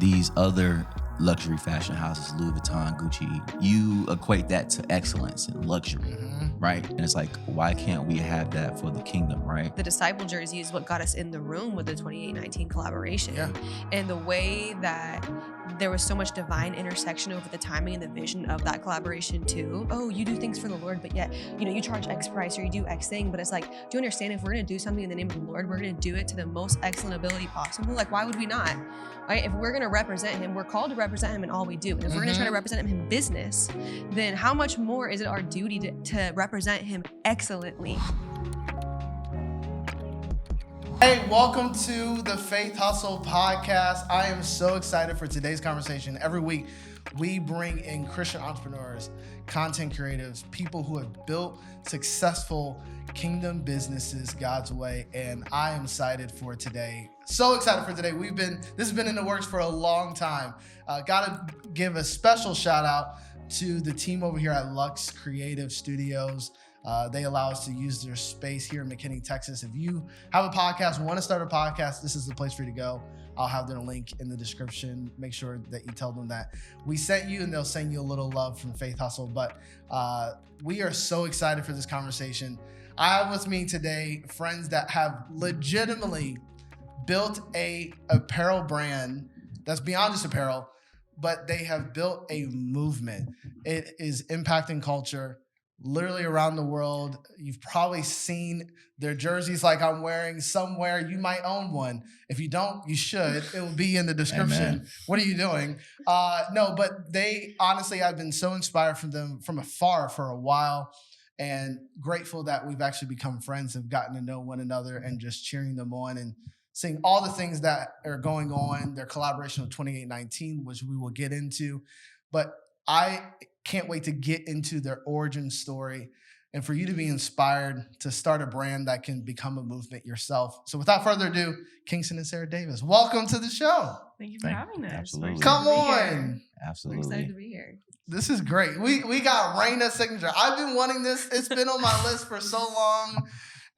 these other luxury fashion houses, Louis Vuitton, Gucci, you equate that to excellence and luxury, right? And it's like, why can't we have that for the kingdom, right? The disciple jersey is what got us in the room with the 28-19 collaboration. Yeah. And the way that there was so much divine intersection over the timing and the vision of that collaboration too. Oh, you do things for the Lord, but yet, you charge X price or you do X thing. But it's like, do you understand, if we're going to do something in the name of the Lord, we're going to do it to the most excellent ability possible. Like, why would we not? Right? If we're going to represent him, we're called to represent him in all we do. And if we're going to try to represent him in business, then how much more is it our duty to represent him excellently? Hey, welcome to the Faithustle Podcast. I am so excited for today's conversation. Every week, we bring in Christian entrepreneurs, content creatives, people who have built successful kingdom businesses God's way, and I am excited for today. So excited for today. This has been in the works for a long time. Gotta give a special shout out to the team over here at Lux Creative Studios. They allow us to use their space here in McKinney, Texas. If you have a podcast, want to start a podcast, this is the place for you to go. I'll have their link in the description. Make sure that you tell them that we sent you, and they'll send you a little love from Faith Hustle. But we are so excited for this conversation. I have with me today friends that have legitimately built a apparel brand that's beyond just apparel, but they have built a movement. It is impacting culture literally around the world. You've probably seen their jerseys like I'm wearing somewhere. You might own one. If you don't, you should. It will be in the description. Amen. What are you doing? No, but they, honestly, I've been so inspired from them from afar for a while, and grateful that we've actually become friends, have gotten to know one another, and just cheering them on and seeing all the things that are going on, their collaboration with 28-19, which we will get into. But I can't wait to get into their origin story and for you to be inspired to start a brand that can become a movement yourself. So without further ado, Kingston and Sarah Davis, welcome to the show. Thank you for having us. Absolutely. Come on. Absolutely. We're excited to be here. This is great. We got Reyna Signature. I've been wanting this. It's been on my list for so long.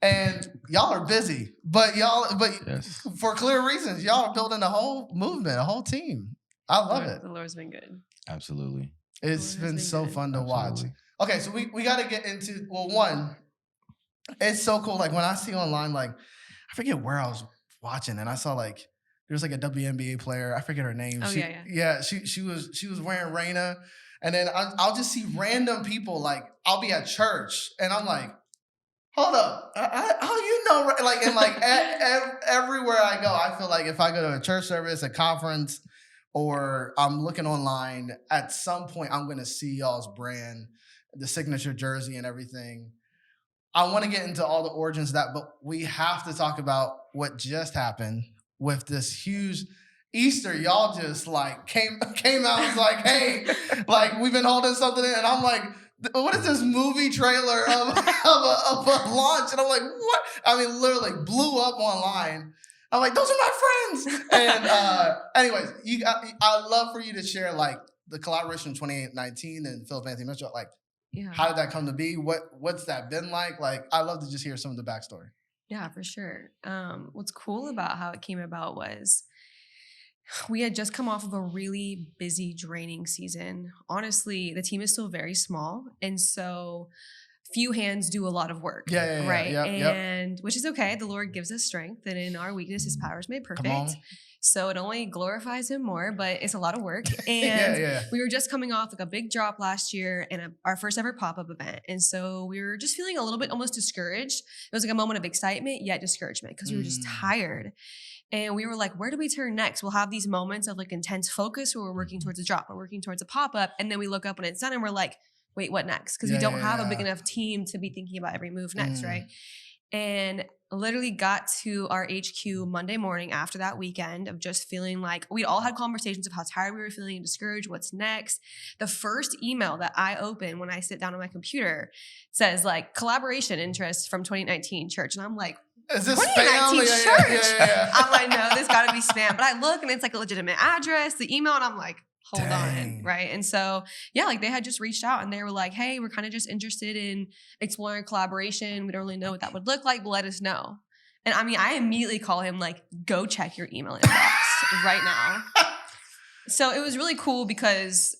And y'all are busy, but yes, for clear reasons, y'all are building a whole movement, a whole team. I love it. The Lord's been good. Absolutely. It's been so fun to watch. Okay, so we got to get into, well, one, it's so cool. Like when I see online, like I forget where I was watching, and I saw like there's like a WNBA player. I forget her name. Oh, she was wearing Reyna, and then I'll just see random people. Like I'll be at church, and I'm like, hold up, how you know? Like, and like everywhere I go, I feel like if I go to a church service, a conference, or I'm looking online, at some point I'm going to see y'all's brand, the signature jersey and everything. I want to get into all the origins of that, but we have to talk about what just happened with this huge Easter. Y'all just like came out and was like, hey, like we've been holding something in, and I'm like, what is this movie trailer of a launch? And I'm like, what? I mean, literally blew up online. I'm like, those are my friends. And anyways, I'd love for you to share like the collaboration of 28-19 and Philip Anthony Mitchell. Like, how did that come to be? What's that been like? Like, I'd love to just hear some of the backstory. Yeah, for sure. What's cool about how it came about was we had just come off of a really busy, draining season. Honestly, the team is still very small. And so few hands do a lot of work. Right. And which is okay. The Lord gives us strength, and in our weakness, his power is made perfect. So it only glorifies him more, but it's a lot of work. And we were just coming off like a big drop last year and our first ever pop-up event. And so we were just feeling a little bit almost discouraged. It was like a moment of excitement, yet discouragement, because we were just tired. And we were like, where do we turn next? We'll have these moments of like intense focus where we're working towards a drop, we're working towards a pop-up. And then we look up when it's done and we're like, wait, what next? Because we don't have a big enough team to be thinking about every move next, right? And literally got to our HQ Monday morning after that weekend of just feeling like we all had conversations of how tired we were feeling and discouraged. What's next? The first email that I open when I sit down on my computer says like collaboration interest from 28-19 church. And I'm like, is this 28-19 spam? church? I'm like, no, this got to be spam. But I look and it's like a legitimate address, the email, and I'm like, hold on, right? And so, yeah, like they had just reached out and they were like, hey, we're kind of just interested in exploring collaboration. We don't really know what that would look like, but let us know. And I mean, I immediately call him like, go check your email inbox right now. So it was really cool because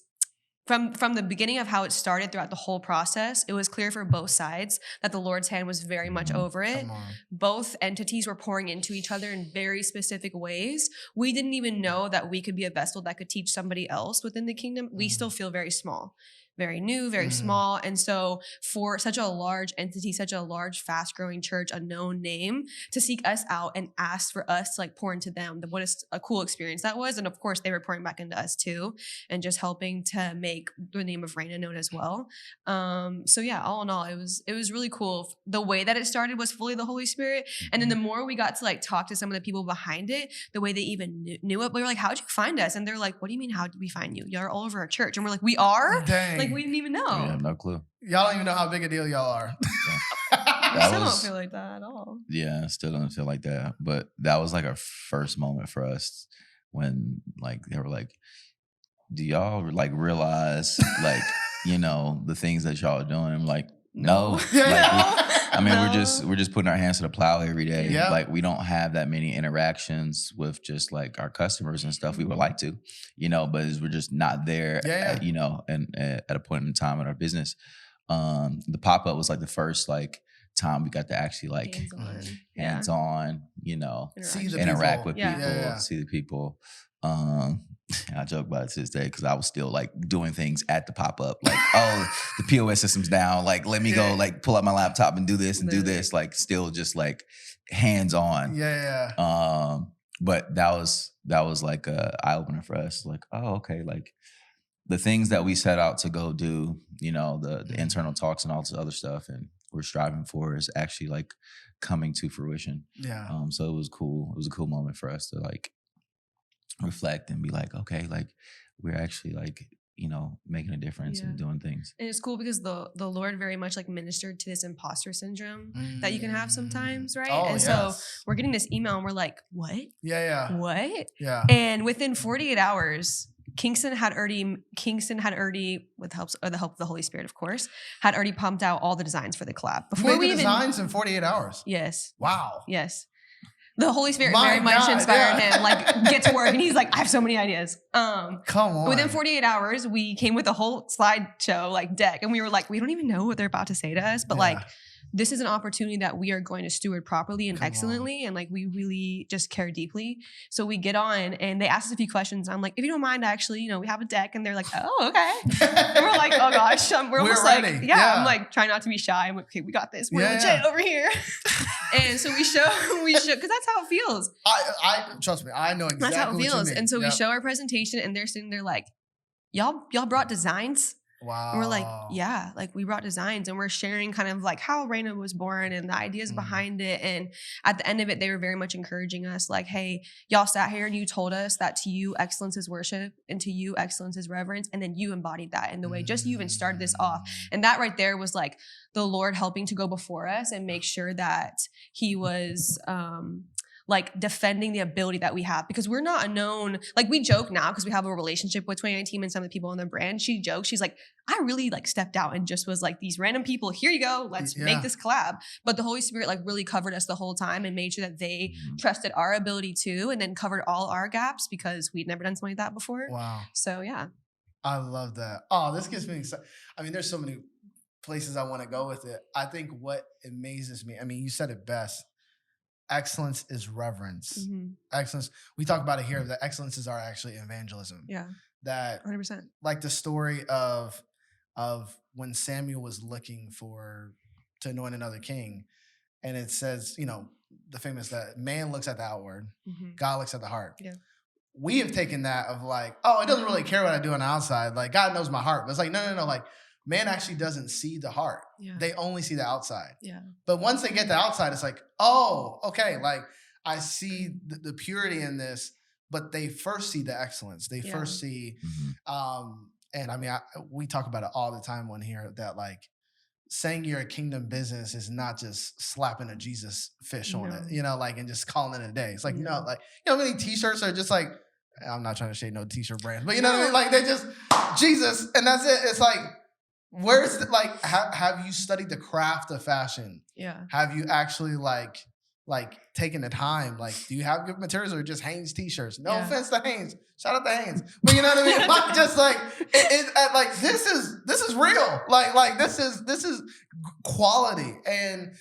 from the beginning of how it started throughout the whole process, it was clear for both sides that the Lord's hand was very much over it. Come on. Both entities were pouring into each other in very specific ways. We didn't even know that we could be a vessel that could teach somebody else within the kingdom. We still feel very small, very new, very small. And so for such a large entity, such a large, fast-growing church, a known name, to seek us out and ask for us to like pour into them, what a cool experience that was. And of course, they were pouring back into us too, and just helping to make the name of Reyna known as well. So yeah, all in all, it was really cool. The way that it started was fully the Holy Spirit. And then the more we got to like talk to some of the people behind it, the way they even knew it, we were like, how'd you find us? And they're like, what do you mean, how did we find you? You're all over our church. And we're like, we are? Dang. Like, we didn't even know. Yeah, no clue. Y'all don't even know how big a deal y'all are. I still don't feel like that at all. Yeah, still don't feel like that. But that was like our first moment for us when like they were like, do y'all like realize like, you know, the things that y'all are doing? I'm like, no. Like, we're just putting our hands to the plow every day. Yeah. Like we don't have that many interactions with just like our customers and stuff. We would like to, you know, but we're just not there, at, you know, and at a point in time in our business. The pop-up was like the first like time we got to actually like hands on, you know, interact with people, see the people. I joke about it to this day because I was still like doing things at the pop-up, like, oh, the POS system's down, like let me go like pull out my laptop and do this and do this, like still just like hands on. But that was like a eye opener for us, like, oh, okay, like the things that we set out to go do, you know, the internal talks and all this other stuff and we're striving for is actually like coming to fruition. So it was cool. It was a cool moment for us to like reflect and be like, okay, like we're actually like, you know, making a difference and doing things. And it's cool because the Lord very much like ministered to this imposter syndrome that you can have sometimes, right? Oh, and so we're getting this email and we're like, what? What? And within 48 hours, Kingston had already, with the help of the Holy Spirit, of course, had already pumped out all the designs for the collab. Before we designs in 48 hours? Yes. Wow. Yes. The Holy Spirit very much inspired him, like, get to work. And he's like, I have so many ideas. Come on. Within 48 hours, we came with a whole slideshow, like, deck. And we were like, we don't even know what they're about to say to us. But, like, this is an opportunity that we are going to steward properly and excellently. And like, we really just care deeply. So we get on and they asked us a few questions. I'm like, if you don't mind, actually, you know, we have a deck. And they're like, oh, okay. And we're like, oh gosh, we're almost ready. Like, I'm like trying not to be shy. I'm like, okay, we got this. We're legit over here. And so we show, because that's how it feels. I trust me, I know exactly that's how it feels. What you mean. And so we show our presentation and they're sitting there like, y'all brought designs? Wow. And we're like, yeah, like we brought designs and we're sharing kind of like how Reyna was born and the ideas behind it. And at the end of it, they were very much encouraging us like, hey, y'all sat here and you told us that to you, excellence is worship and to you, excellence is reverence. And then you embodied that in the way just you even started this off. And that right there was like the Lord helping to go before us and make sure that he was, like defending the ability that we have because we're not a known, like we joke now because we have a relationship with 2019 and some of the people on the brand. She jokes, she's like, I really like stepped out and just was like these random people, here you go, let's make this collab. But the Holy Spirit like really covered us the whole time and made sure that they trusted our ability too and then covered all our gaps because we'd never done something like that before. Wow. So yeah. I love that. Oh, this gets me excited. I mean, there's so many places I want to go with it. I think what amazes me, I mean, you said it best. Excellence is reverence. Excellence. We talk about it here. That excellence is our actually evangelism. Yeah. That 100%. Like the story of when Samuel was looking to anoint another king, and it says, you know, the famous that man looks at the outward, God looks at the heart. Yeah. We have taken that of like, oh, it doesn't really care what I do on the outside. Like God knows my heart. But it's like, no. Like man actually doesn't see the heart. Yeah. They only see the outside. Yeah. But once they get the outside, it's like, oh, okay. Like I see the purity in this, but they first see the excellence. They first see, and I mean, we talk about it all the time on here that like saying you're a kingdom business is not just slapping a Jesus fish on it, you know, like, and just calling it a day. It's like, no, like, you know, many t-shirts are just like, I'm not trying to shade no t-shirt brands, but you know what I mean? Like they just Jesus and that's it. It's like, where's the, like, have you studied the craft of fashion? Yeah. Have you actually like like taking the time. Like, do you have good materials or just Hanes t-shirts? No offense to Hanes. Shout out to Hanes. But you know what I mean? Like, just like like this is real. Like this is quality, and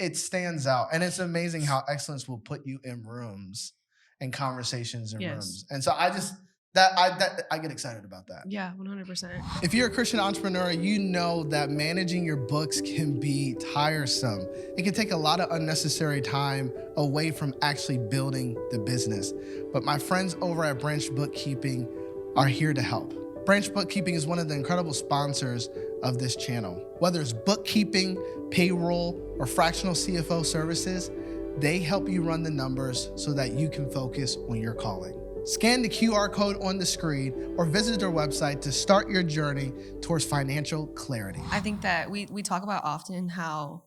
it stands out. And it's amazing how excellence will put you in rooms and conversations in rooms. And so I get excited about that. Yeah, 100%. If you're a Christian entrepreneur, you know that managing your books can be tiresome. It can take a lot of unnecessary time away from actually building the business. But my friends over at Branch Bookkeeping are here to help. Branch Bookkeeping is one of the incredible sponsors of this channel. Whether it's bookkeeping, payroll, or fractional CFO services, they help you run the numbers so that you can focus on your calling. Scan the QR code on the screen or visit their website to start your journey towards financial clarity. I think that we talk about often how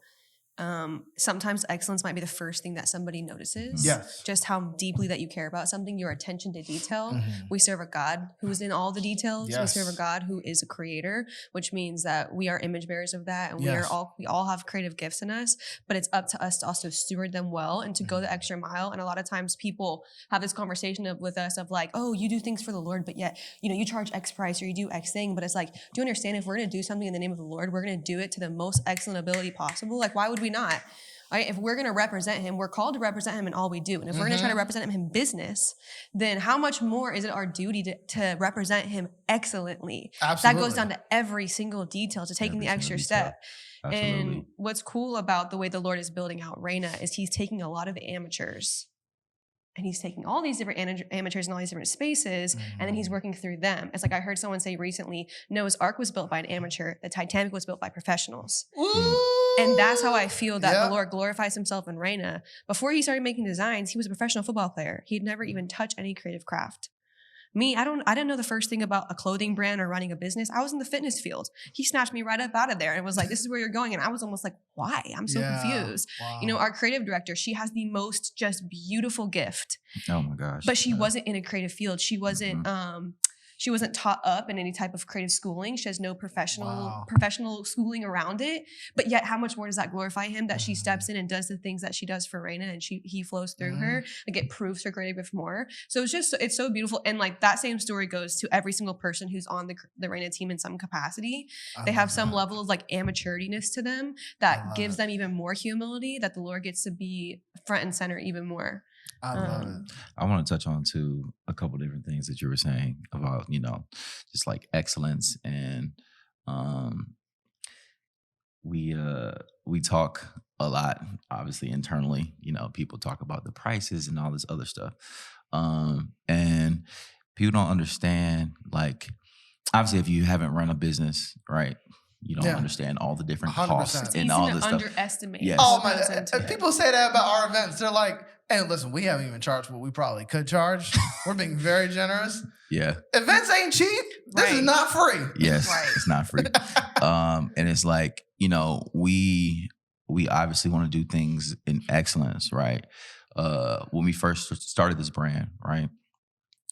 sometimes excellence might be the first thing that somebody notices. Yes. Just how deeply that you care about something, your attention to detail. We serve a God who's in all the details. Yes. We serve a God who is a creator, which means that we are image bearers of that. And we all have creative gifts in us, but it's up to us to also steward them well and to go the extra mile. And a lot of times people have this conversation with us of like, oh, you do things for the Lord, but yet, you charge X price or you do X thing. But it's like, do you understand if we're going to do something in the name of the Lord, we're going to do it to the most excellent ability possible? Like, why would we not? Right? If we're going to represent him, we're called to represent him in all we do. And if we're going to try to represent him in business, then how much more is it our duty to represent him excellently? Absolutely. That goes down to every single detail, to taking the extra step. And what's cool about the way the Lord is building out Reyna is he's taking a lot of amateurs and he's taking all these different amateurs in all these different spaces, and then he's working through them. It's like I heard someone say recently, Noah's Ark was built by an amateur, the Titanic was built by professionals. And that's how I feel that the Lord glorifies himself in Reyna. Before he started making designs, he was a professional football player. He'd never even touched any creative craft. Me, I didn't know the first thing about a clothing brand or running a business. I was in the fitness field. He snatched me right up out of there and was like, this is where you're going. And I was almost like, why? I'm so confused. Wow. Our creative director, she has the most just beautiful gift. Oh my gosh. But she wasn't in a creative field. She wasn't, she wasn't taught up in any type of creative schooling. She has no professional schooling around it. But yet, how much more does that glorify him that she steps in and does the things that she does for Reyna, and he flows through her? Like, it proves her creative gift more. So it's so beautiful. And like that same story goes to every single person who's on the Reyna team in some capacity. They have some level of like amateuriness to them that gives them even more humility, that the Lord gets to be front and center even more. I love it. I want to touch on too a couple different things that you were saying about, just like excellence, and we talk a lot, obviously internally. People talk about the prices and all this other stuff, and people don't understand. Like, obviously, if you haven't run a business, right? You don't understand all the different 100%. Costs and all this stuff. Underestimate. Yes. Oh my! People say that about our events. They're like, and listen, we haven't even charged what we probably could charge. We're being very generous. Yeah. Events ain't cheap. This is not free. Yes, it's not free. And it's like, we obviously want to do things in excellence, right? When we first started this brand, right?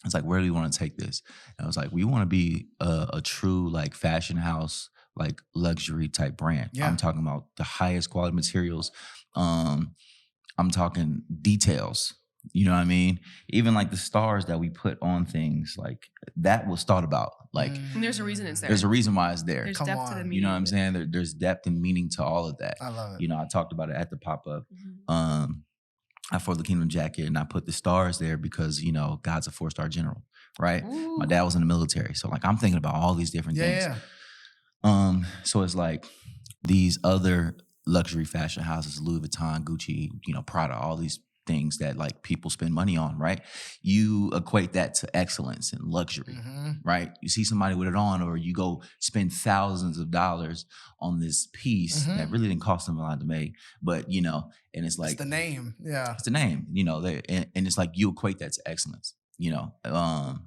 It's like, where do we want to take this? And I was like, we want to be a true like fashion house, like luxury type brand. Yeah. I'm talking about the highest quality materials. I'm talking details. You know what I mean? Even like the stars that we put on things, like that was thought about. Like, and there's a reason it's there. There's a reason why it's there. There's depth to the meaning. You know what I'm saying? There's depth and meaning to all of that. I love it. I talked about it at the pop-up. I for the Kingdom jacket, and I put the stars there because, God's a 4-star general, right? Ooh. My dad was in the military. So like, I'm thinking about all these different things. Yeah. So it's like these other luxury fashion houses, Louis Vuitton, Gucci, Prada, all these things that like people spend money on, right? You equate that to excellence and luxury, right? You see somebody with it on, or you go spend thousands of dollars on this piece that really didn't cost them a lot to make, but and it's like, it's the name. Yeah. It's the name, and it's like, you equate that to excellence, and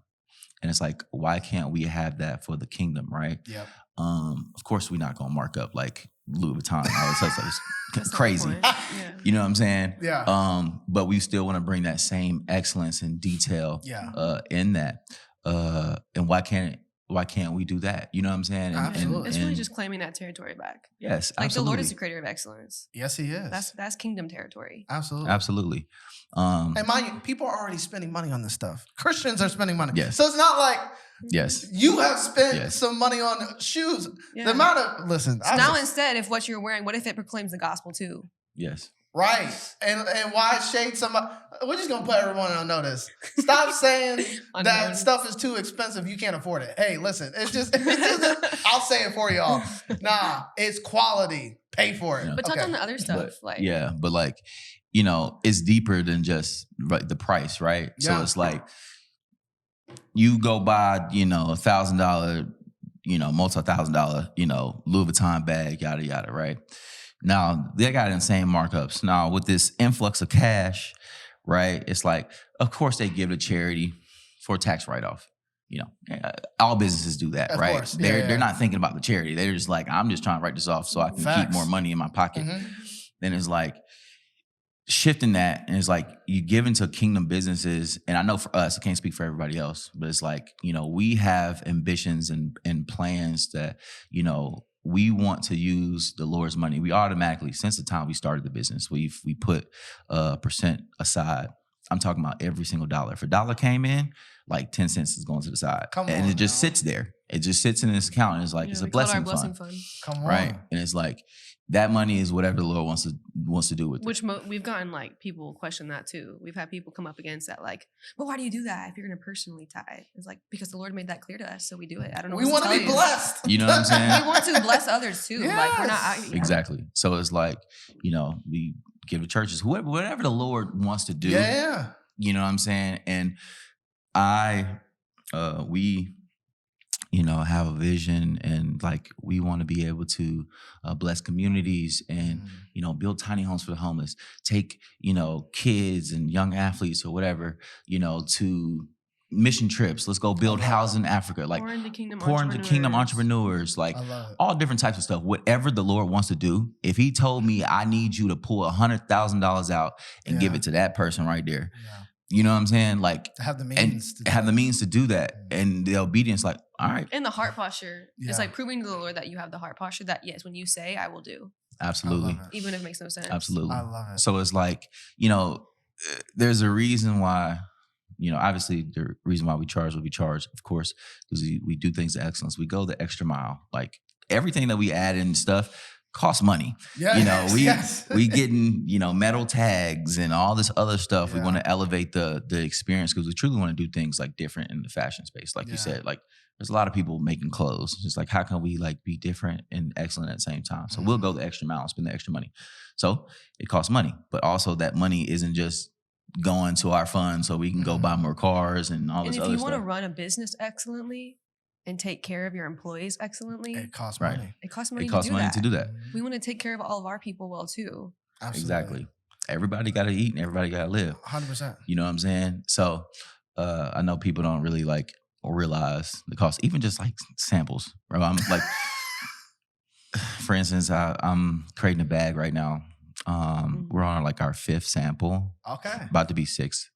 it's like, why can't we have that for the kingdom, right? Yep. Of course, we're not going to mark up like Louis Vuitton. It's crazy. Yeah. You know what I'm saying? Yeah. But we still want to bring that same excellence and detail in that. And why can't why can't we do that? You know what I'm saying? Absolutely. It's really just claiming that territory back. Yes, like absolutely. the Lord is the creator of excellence. Yes, he is. That's kingdom territory. Absolutely. And mind you, people are already spending money on this stuff. Christians are spending money. Yes. So it's not like you have spent some money on shoes. Yeah. The amount of listen. So now instead, if what you're wearing, what if it proclaims the gospel too? Yes. Right. And why shade somebody? We're just gonna put everyone on notice. Stop saying that stuff is too expensive. You can't afford it. Hey, listen, it's just I'll say it for y'all. Nah, it's quality. Pay for it. Yeah. But touch on the other stuff. But like, you know, it's deeper than just the price, right? Yeah. So it's like you go buy, you know, $1,000, you know, multi-$1,000, you know, Louis Vuitton bag, yada yada, right? Now, they got insane markups. Now, with this influx of cash, right, it's like, of course, they give it to charity for a tax write-off. You know, all businesses do that, of right? Course. They're not thinking about the charity. They're just like, I'm just trying to write this off so I can keep more money in my pocket. Mm-hmm. Then it's like shifting that, and it's like you give into kingdom businesses. And I know for us, I can't speak for everybody else, but it's like, you know, we have ambitions and plans that, you know, we want to use the Lord's money. We automatically, since the time we started the business, we put a percent aside. I'm talking about every single dollar. If a dollar came in, like 10 cents is going to the side. And it just sits there. It just sits in this account. And it's like, it's a blessing fund. Come on. Right. And it's like, that money is whatever the Lord wants to do with it. We've gotten like people question that too. We've had people come up against that, like, well, why do you do that if you're going to personally tithe? It's like, because the Lord made that clear to us, so we do it. I don't know. We want to be blessed. You know what I'm saying? We want to bless others too. Yes. Like we're not out here. Exactly. So it's like, you know, we give to churches whatever the Lord wants to do. Yeah. You know what I'm saying? And we, you know, have a vision, and like we want to be able to bless communities and, you know, build tiny homes for the homeless, take, you know, kids and young athletes or whatever, you know, to mission trips. Let's go build houses in Africa, like pour into kingdom entrepreneurs, like all different types of stuff. Whatever the Lord wants to do. If he told me I need you to pull $100,000 out and give it to that person right there. Yeah. You know what I'm saying? Like have the means to do that. And the obedience, like, all right. And the heart posture. Yeah. It's like proving to the Lord that you have the heart posture that, yes, when you say, I will do. Absolutely. Even if it makes no sense. Absolutely. I love it. So it's like, you know, there's a reason why, you know, obviously the reason why we charge what we charge, of course, because we do things to excellence. We go the extra mile. Like everything that we add in stuff costs money. Yeah, you know, we getting, you know, metal tags and all this other stuff. We want to elevate the experience because we truly want to do things like different in the fashion space. Like you said, like there's a lot of people making clothes. It's like, how can we like be different and excellent at the same time? So we'll go the extra mile and spend the extra money. So it costs money, but also that money isn't just going to our fund so we can go buy more cars and all this other stuff. And if you want to run a business excellently and take care of your employees excellently, it costs money. It costs money. It costs money to do that. We want to take care of all of our people well too. Absolutely. Exactly. Everybody got to eat and everybody got to live. 100%. You know what I'm saying? So I know people don't really like or realize the cost, even just like samples. Right? I'm like, for instance, I'm creating a bag right now. We're on like our 5th sample. Okay. About to be 6th,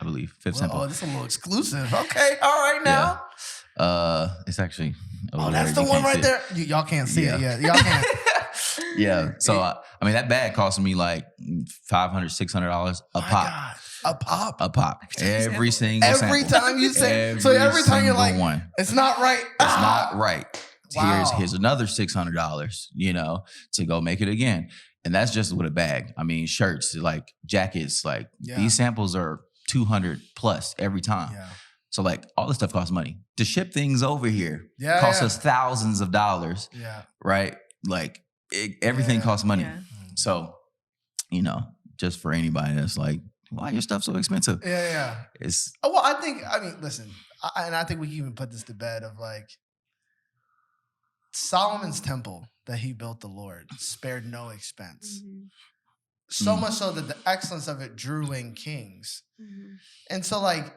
I believe. 5th sample. Oh, this is a little exclusive. Okay. All right now. Yeah. It's actually. That's the one right there. Y'all can't see it yet. Y'all can't. Yeah. So, I mean, that bag cost me like $500, $600 a pop. God. A pop. A pop. Every single sample. Every time you say. So every time you're like, it's not right. It's not right. Wow. Here's another $600, you know, to go make it again. And that's just with a bag. I mean, shirts, like jackets, like these samples are $200 plus every time. Yeah. So like all this stuff costs money. To ship things over here costs us thousands of dollars. Yeah. Right? Like everything costs money. Yeah. So, you know, just for anybody that's like, why your stuff so expensive? Yeah. It's well, I mean, listen, I think we can even put this to bed of like Solomon's temple that he built the Lord spared no expense. Mm-hmm. So much so that the excellence of it drew in kings. Mm-hmm. And so like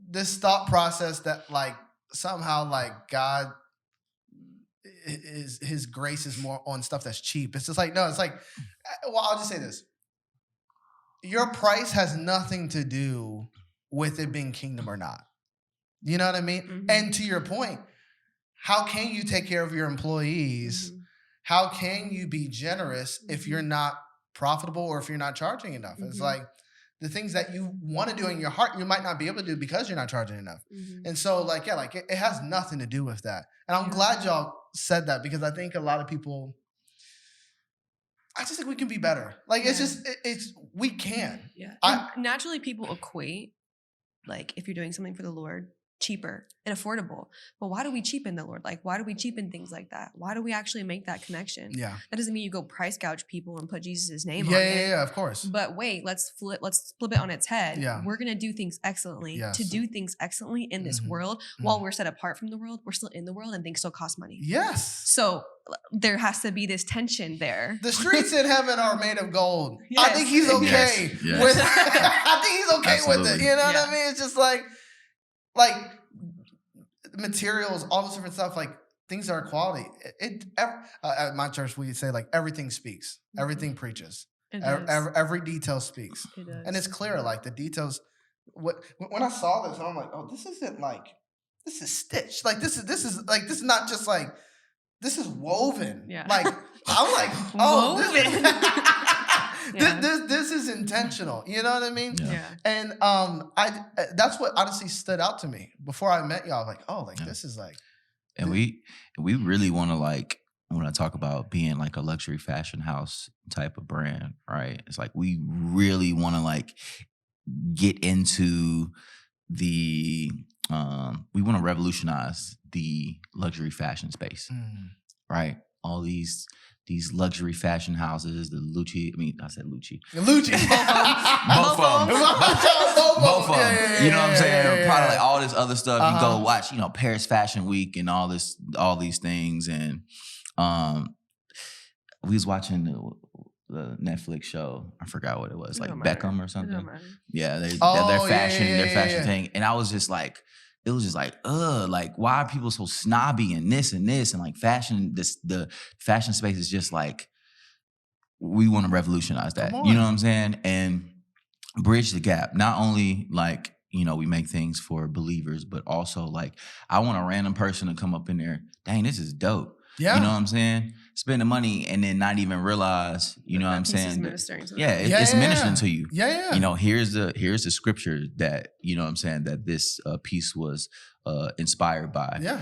this thought process that like somehow like God his grace is more on stuff that's cheap. It's just like, no, it's like, well, I'll just say this. Your price has nothing to do with it being kingdom or not. You know what I mean? Mm-hmm. And to your point, how can you take care of your employees? Mm-hmm. How can you be generous if you're not profitable or if you're not charging enough? Mm-hmm. It's like the things that you want to do in your heart, you might not be able to do because you're not charging enough. Mm-hmm. And so like, yeah, like it has nothing to do with that. And I'm glad y'all said that, because I think a lot of people, I just think we can be better. Like, it's just, we can. Yeah. Naturally, people equate, like, if you're doing something for the Lord, cheaper and affordable. But why do we cheapen the Lord? Like, why do we cheapen things like that? Why do we actually make that connection? Yeah. That doesn't mean you go price gouge people and put Jesus' name on it. Yeah, of course. But wait, let's flip it on its head. Yeah. We're going to do things excellently. Yes. To do things excellently in this world, while we're set apart from the world, we're still in the world and things still cost money. Yes. So there has to be this tension there. The streets in heaven are made of gold. Yes. I think he's okay with I think he's okay Absolutely. with it. You know what I mean? It's just like materials, all this different stuff, like things are quality. At my church, we say like everything speaks, everything preaches, every detail speaks, and it's clear. Like the details. When I saw this, I'm like, oh, this isn't like, this is stitched. Like this is not just like, this is woven. Yeah. Like I'm like, oh, woven. This is intentional. You know what I mean? Yeah. And that's what honestly stood out to me before I met y'all. I was like, oh, like this is like, and we really want to, like, when I talk about being like a luxury fashion house type of brand, right? It's like we really want to like get into the we want to revolutionize the luxury fashion space, right? All these luxury fashion houses, the Lucci. I mean, I said Lucci. Lucci. Both of them. Both of them. Yeah, you know what I'm saying? Yeah. Probably like all this other stuff. You go watch, Paris Fashion Week and all these things. And we was watching the Netflix show. I forgot what it was, like Beckham or something. Yeah, their fashion thing. And I was just like, it was just like, like, why are people so snobby and this and like fashion, the fashion space is just like, we want to revolutionize that. You know what I'm saying? And bridge the gap. Not only like, we make things for believers, but also like, I want a random person to come up in there, dang, this is dope. Yeah. You know what I'm saying? Spend the money and then not even realize, you know what I'm saying? It's ministering to you. Yeah. Here's the scripture that, you know what I'm saying, that this piece was inspired by. Yeah.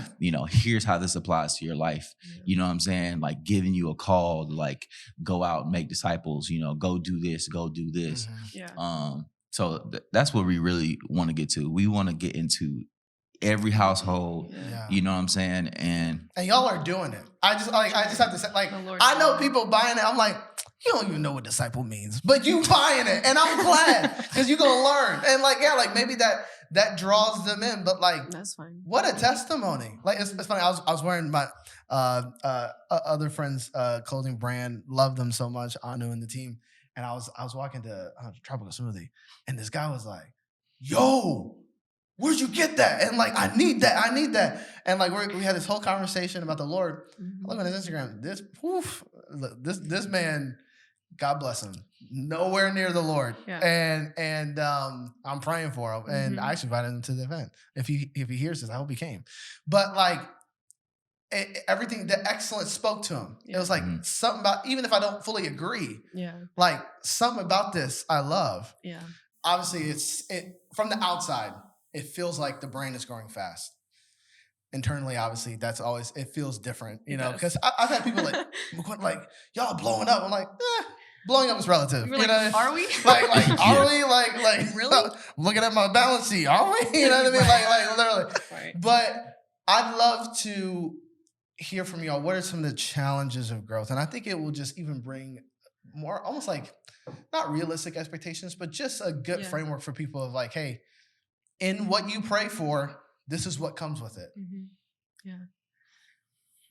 Here's how this applies to your life. Yeah. You know what I'm saying? Like giving you a call to like go out and make disciples, go do this, go do this. Yeah. So that's what we really want to get to. We want to get into every household, you know what I'm saying? And y'all are doing it. I just have to say, like, I know people buying it. I'm like, you don't even know what disciple means, but you buying it. And I'm glad, because you're going to learn. And like, yeah, like maybe that draws them in, but like, that's fine. What a testimony. Like, it's funny. I was wearing my other friend's clothing brand, love them so much, Anu and the team. And I was walking to Tropical Smoothie, and this guy was like, yo, where'd you get that? And like, I need that. And like, we had this whole conversation about the Lord. I look on his Instagram. This man, God bless him, nowhere near the Lord. Yeah. And I'm praying for him. And I actually invited him to the event. If he hears this, I hope he came. But like, everything, the excellence spoke to him. It was like something about, even if I don't fully agree, like something about this I love. Yeah. Obviously, it from the outside, it feels like the brain is growing fast. Internally, obviously, it feels different, because I've had people like, y'all blowing up. I'm like, blowing up is relative. Are we? Are we? Like, really? Looking at my balance sheet, are we? You know what I mean? Like literally. Right. But I'd love to hear from y'all. What are some of the challenges of growth? And I think it will just even bring more, almost like, not realistic expectations, but just a good framework for people of like, hey, in what you pray for, this is what comes with it. Yeah.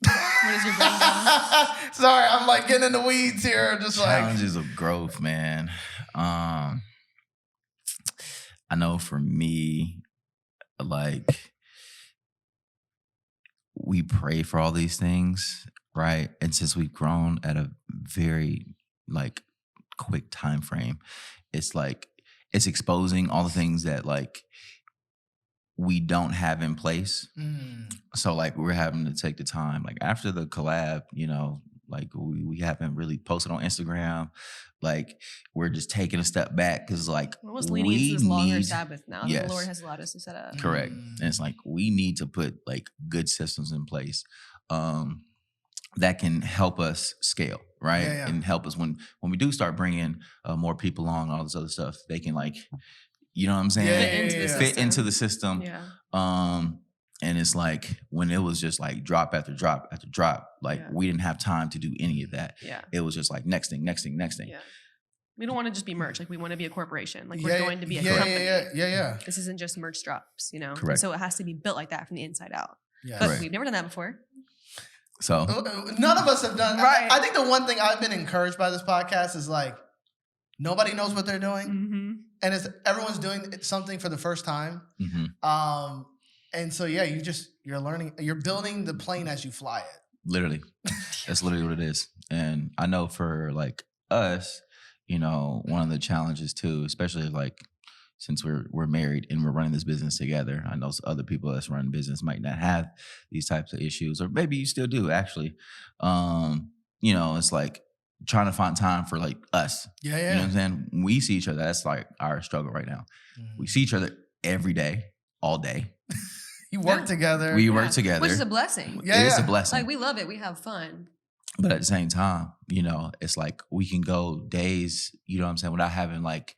What is your breakdown? Sorry, I'm like getting in the weeds here. Just challenges of growth, man. I know for me, like, we pray for all these things, right? And since we've grown at a very like quick time frame, it's like it's exposing all the things that like we don't have in place. So like we're having to take the time, like after the collab, you know, like we haven't really posted on Instagram. Like we're just taking a step back because like we're almost leaning into this longer Sabbath now that the Lord has allowed us to set up. Correct. And it's like we need to put like good systems in place that can help us scale, right? And help us when we do start bringing more people on, all this other stuff, they can like, you know what I'm saying? Fit into the system. And it's like when it was just like drop after drop after drop, like we didn't have time to do any of that. It was just like next thing. We don't want to just be merch. Like we want to be a corporation. Like we're going to be a company. This isn't just merch drops, you know? Correct. So it has to be built like that from the inside out. But Correct. we've never done that before. So none of us have done. Right. I think the one thing I've been encouraged by this podcast is like nobody knows what they're doing, and it's everyone's doing something for the first time. And so you're learning, you're building the plane as you fly it. Literally, that's literally what it is. And I know for like us, you know, one of the challenges too, especially like since we're married and we're running this business together. I know other people that's running business might not have these types of issues, or maybe you still do actually. You know, it's like trying to find time for like us. You know what I'm saying? When we see each other, that's like our struggle right now. We see each other every day, all day. You work together. We work together. Which is a blessing. It is a blessing. Like we love it. We have fun. But at the same time, you know, it's like we can go days, you know what I'm saying, without having like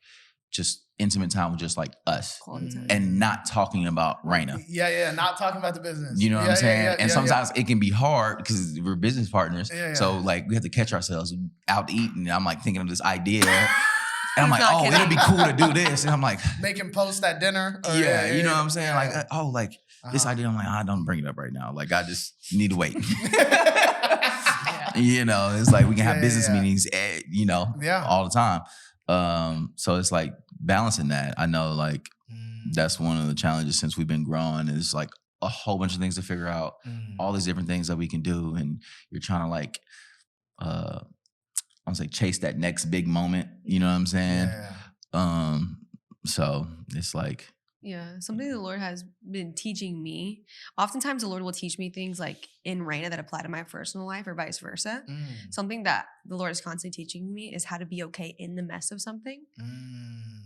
just intimate time with just like us and not talking about Reyna. Not talking about the business. You know what I'm saying? And sometimes it can be hard because we're business partners. So like we have to catch ourselves out eating. And I'm like thinking of this idea. And I'm like, oh, it'd be cool to do this. And I'm like, making posts at dinner. You know what I'm saying? Like, this idea. I'm like, I don't bring it up right now. Like, I just need to wait. You know, it's like we can have business meetings, you know, all the time. So it's like balancing that. I know like that's one of the challenges since we've been growing is like a whole bunch of things to figure out, all these different things that we can do. And you're trying to like, I was like chase that next big moment, you know what I'm saying? So it's like, something the Lord has been teaching me. Oftentimes the Lord will teach me things like in Reyna that apply to my personal life or vice versa. Something that the Lord is constantly teaching me is how to be okay in the mess of something.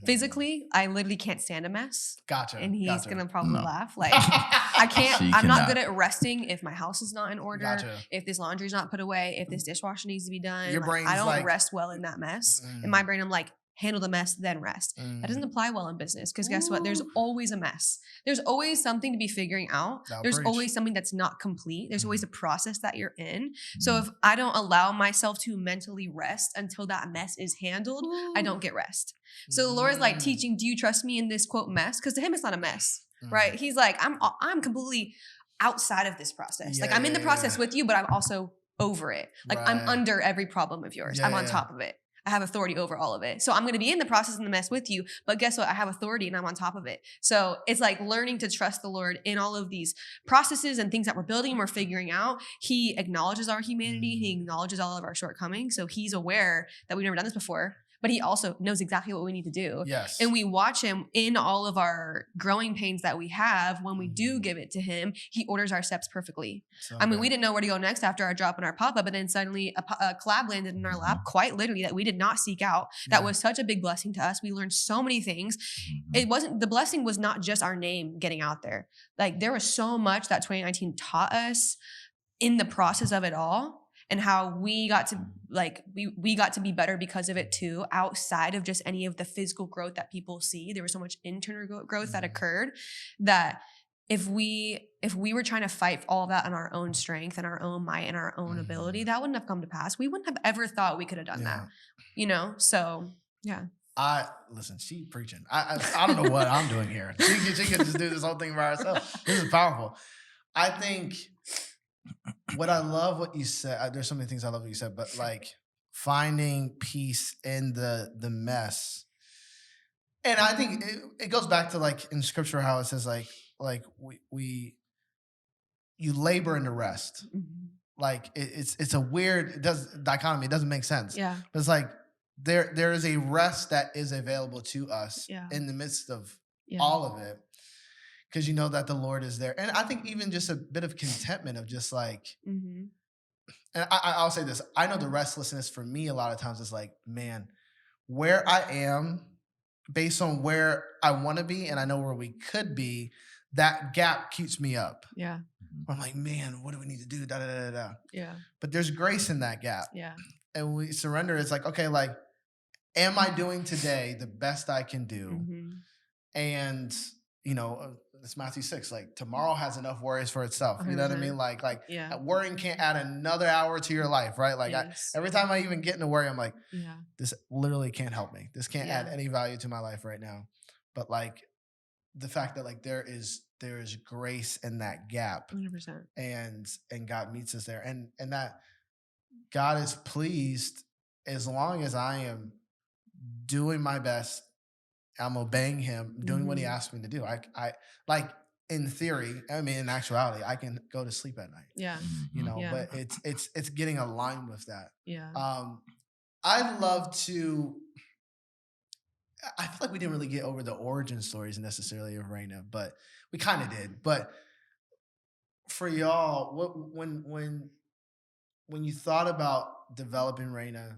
Physically, I literally can't stand a mess. Gotcha. And he's going to probably laugh. Like, I can't, I'm not good at resting if my house is not in order, if this laundry's not put away, if this dishwasher needs to be done. Your brain's I don't rest well in that mess. In my brain, I'm like, handle the mess, then rest. That doesn't apply well in business because guess what? There's always a mess. There's always something to be figuring out. There's always something that's not complete. There's always a process that you're in. So if I don't allow myself to mentally rest until that mess is handled, I don't get rest. So the Lord is like teaching, do you trust me in this quote mess? Because to him, it's not a mess, right? He's like, I'm completely outside of this process. Like I'm in the process with you, but I'm also over it. Like I'm under every problem of yours. I'm on top of it. I have authority over all of it. So I'm going to be in the process and the mess with you, but guess what? I have authority and I'm on top of it. So it's like learning to trust the Lord in all of these processes and things that we're building and we're figuring out. He acknowledges our humanity. He acknowledges all of our shortcomings. So he's aware that we've never done this before, but he also knows exactly what we need to do. Yes. And we watch him in all of our growing pains that we have. When we do give it to him, he orders our steps perfectly. I mean, we didn't know where to go next after our drop and our pop-up, but then suddenly a collab landed in our lap, quite literally, that we did not seek out. That was such a big blessing to us. We learned so many things. The blessing was not just our name getting out there. Like there was so much that 2019 taught us in the process of it all. And how we got to we got to be better because of it too, outside of just any of the physical growth that people see. There was so much internal growth that occurred that if we were trying to fight all of that on our own strength and our own might and our own ability, that wouldn't have come to pass. We wouldn't have ever thought we could have done that, you know? So yeah. Listen, she preaching. I don't know what I'm doing here. She could just do this whole thing by herself. This is powerful. I think what I love what you said, there's so many things I love what you said, but like finding peace in the mess. And I think it goes back to like in scripture, how it says like you labor into rest. Like it's a weird, dichotomy. It doesn't make sense. Yeah. But it's like there is a rest that is available to us in the midst of all of it. because you know that the Lord is there. And I think even just a bit of contentment of just like, Mm-hmm. and I'll say this, I know the restlessness for me a lot of times is like, man, where I am based on where I want to be and I know where we could be, that gap keeps me up. Yeah. I'm like, man, what do we need to do? Da, da, da, da. Yeah. But there's grace in that gap. Yeah. And when we surrender, it's like, okay, like, am I doing today the best I can do? Mm-hmm. And, you know, it's Matthew 6, like tomorrow has enough worries for itself. You know what I mean? Like worrying can't add another hour to your life, right? Like every time I even get into worry, I'm like, this literally can't help me. This can't add any value to my life right now. But like the fact that like there is grace in that gap 100%. and God meets us there. And that God is pleased as long as I am doing my best, I'm obeying him, doing what he asked me to do. I like in theory, I mean, in actuality, I can go to sleep at night. Yeah. You know, but it's getting aligned with that. Yeah. I'd love to, I feel like we didn't really get over the origin stories necessarily of Reyna, but we kind of did. But for y'all, when you thought about developing Reyna,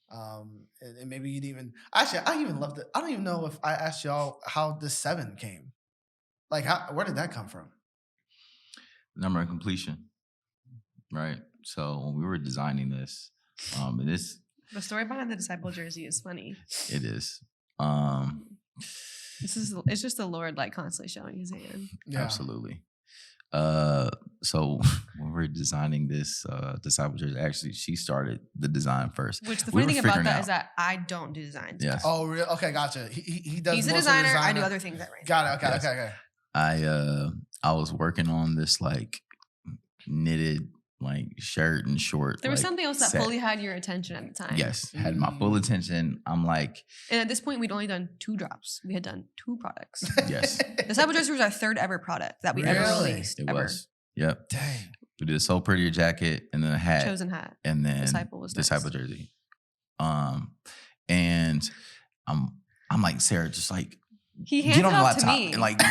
and maybe you'd even actually, I even loved it. I don't even know if I asked y'all how the 7 came. Like, where did that come from? Number and completion, right? So when we were designing this, and this the story behind the disciple jersey is funny. It is. It's just the Lord like constantly showing his hand. Yeah. Absolutely. So when we were designing this disciple jersey, actually she started the design first. Which the funny thing about that is that I don't do designs. Yes. Oh, really? Okay, gotcha. He does. He's a designer. I do other things at Reyna. Got it. Okay, yes. okay. I was working on this like knitted like shirt and short. There was something else that fully had your attention at the time. Yes, had my full attention. I'm like, and at this point, we'd only done 2 drops. We had done 2 products. Yes, Disciple Jersey was our 3rd ever product that we ever released. It was. Yep. Dang. We did a So Prettier jacket and then a hat, chosen hat, and then disciple jersey. And I'm like, Sarah, just like get on the laptop and like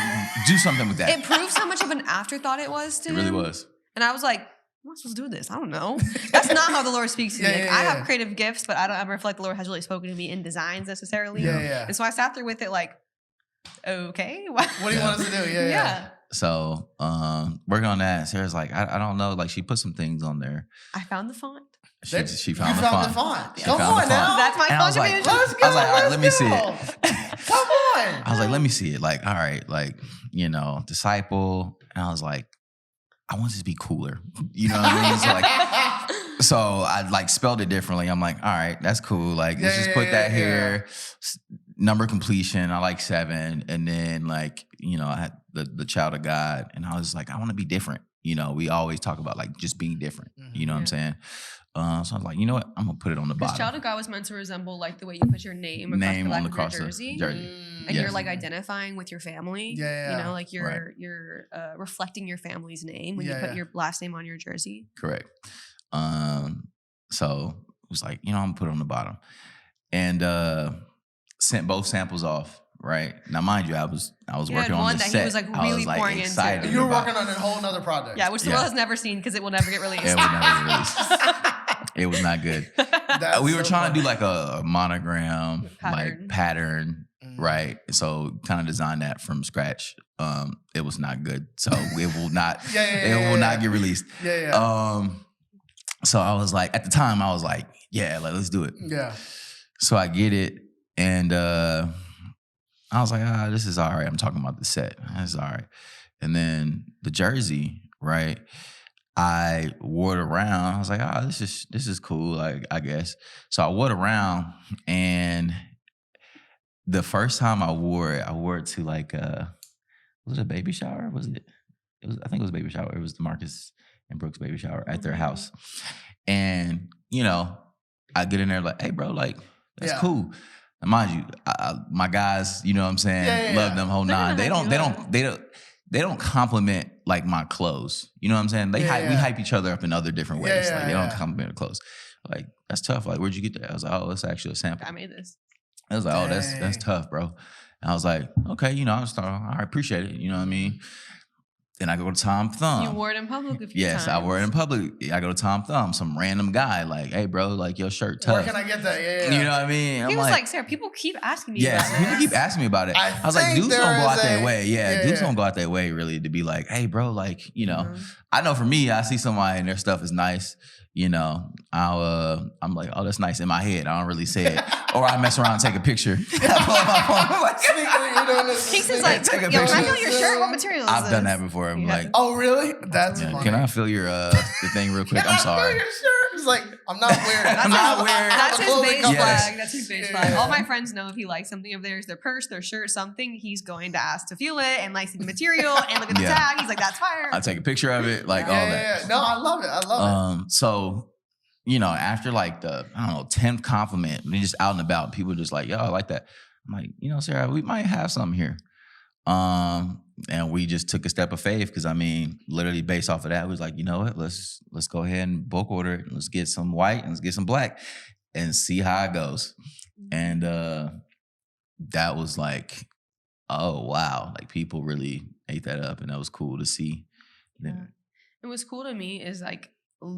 do something with that. It proves how much of an afterthought it was to him. It really was. And I was like, I'm not supposed to do this. I don't know. That's not how the Lord speaks to me. I have creative gifts, but I don't ever feel like the Lord has really spoken to me in designs necessarily. And so I sat there with it like, okay. What do you want us to do? Yeah. So working on that, Sarah's like, I don't know. Like she put some things on there. I found the font. She found the font. Come on now. That's my contribution. Let's go. I was like, all right, let me see it. Come on. I was like, let me see it. Like, all right, like, you know, disciple. And I was like, I want this to be cooler. You know what I mean? So I like spelled it differently. I'm like, all right, that's cool. Like, let's just put that here. Number completion, I like 7. And then like, you know, I had the child of God. And I was like, I want to be different. You know, we always talk about like just being different. You know what I'm saying? So I was like, you know what? I'm going to put it on the bottom. Because child of God was meant to resemble like the way you put your name across the jersey. And you're like identifying with your family. You know, like you're reflecting your family's name when you put your last name on your jersey. Correct. So it was like, you know, I'm going to put it on the bottom. And sent both samples off. Right now, mind you, I was working on this set. He was like really pouring into. You were working on a whole nother project. Yeah, which the world has never seen because it will never get released. It will never get released. It was not good. We were trying to do like a monogram, like pattern, right? So kind of designed that from scratch. It was not good, so it will not. It will not get released. So I was like, at the time, I was like, like let's do it. Yeah. So I get it, and I was like, this is all right. I'm talking about the set. That's all right. And then the jersey, right? I wore it around. I was like, this is cool, like, I guess. So I wore it around, and the first time I wore it to like was it a baby shower? I think it was a baby shower. It was Marcus and Brooke's baby shower at their house. And, you know, I get in there like, hey bro, like, that's cool. And mind you, my guys, you know what I'm saying, love them whole 9. They don't compliment like my clothes. You know what I'm saying? We hype each other up in other different ways. Like they don't compliment the clothes. Like, that's tough. Like, where'd you get that? I was like, it's actually a sample. I made this. I was like, that's tough, bro. And I was like, okay, I appreciate it. You know what I mean? Then I go to Tom Thumb. You wore it in public a few times. Yes, I wore it in public. I go to Tom Thumb, some random guy, like, hey, bro, like, your shirt tough. Where can I get that? Yeah. You know what I mean? He was like, Sarah, people keep asking me about this. People keep asking me about it. I was like, dudes don't go out their way. Dudes don't go out their way, really, to be like, hey, bro, like, I know for me, I see somebody and their stuff is nice. I'm like, oh, that's nice in my head. I don't really say it. Or I mess around and take a picture. Kingston's like, take a yo, picture. when I feel your shirt, what material is I've this? done that before. I'm like, oh, really? That's funny. Can I feel your the thing real quick? I'm sorry. Feel your shirt? It's like, I'm not wearing it. That's his beige flag. Yes. That's his beige flag. All my friends know if he likes something of theirs, their purse, their shirt, something, he's going to ask to feel it and like see the material and look at the tag. He's like, that's fire. I take a picture of it, like all that. Yeah. No, I love it. So, after like the, 10th compliment, we just out and about, people just like, yo, I like that. I'm like, Sarah, we might have something here. And we just took a step of faith because literally based off of that, we was like, you know what, let's go ahead and bulk order it. Let's get some white and let's get some black and see how it goes. And that was like, oh wow, like people really ate that up, and that was cool to see. And what's cool to me is like,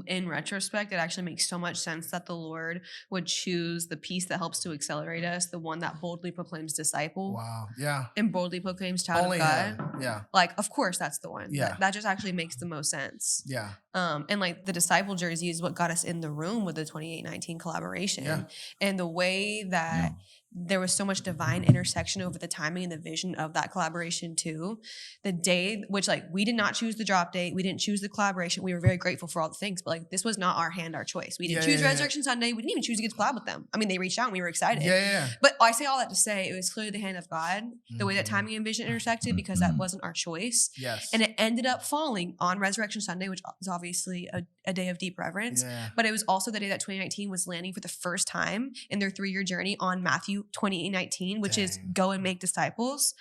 in retrospect, it actually makes so much sense that the Lord would choose the piece that helps to accelerate us, the one that boldly proclaims disciple. Wow. Yeah. And boldly proclaims child of God. Yeah. Like, of course, that's the one. Yeah. That just actually makes the most sense. Yeah. And like the disciple jersey is what got us in the room with the 2819 collaboration. Yeah. And the way that there was so much divine intersection over the timing and the vision of that collaboration too. The day, which like we did not choose the drop date, we didn't choose the collaboration. We were very grateful for all the things, but like this was not our hand, our choice. We didn't choose Resurrection Sunday. We didn't even choose to get to collab with them. They reached out and we were excited. Yeah. But I say all that to say it was clearly the hand of God, the way that timing and vision intersected, because that wasn't our choice. Yes. And it ended up falling on Resurrection Sunday, which is obviously a day of deep reverence. Yeah. But it was also the day that 2019 was landing for the first time in their 3-year journey on Matthew 28:19, which is go and make disciples.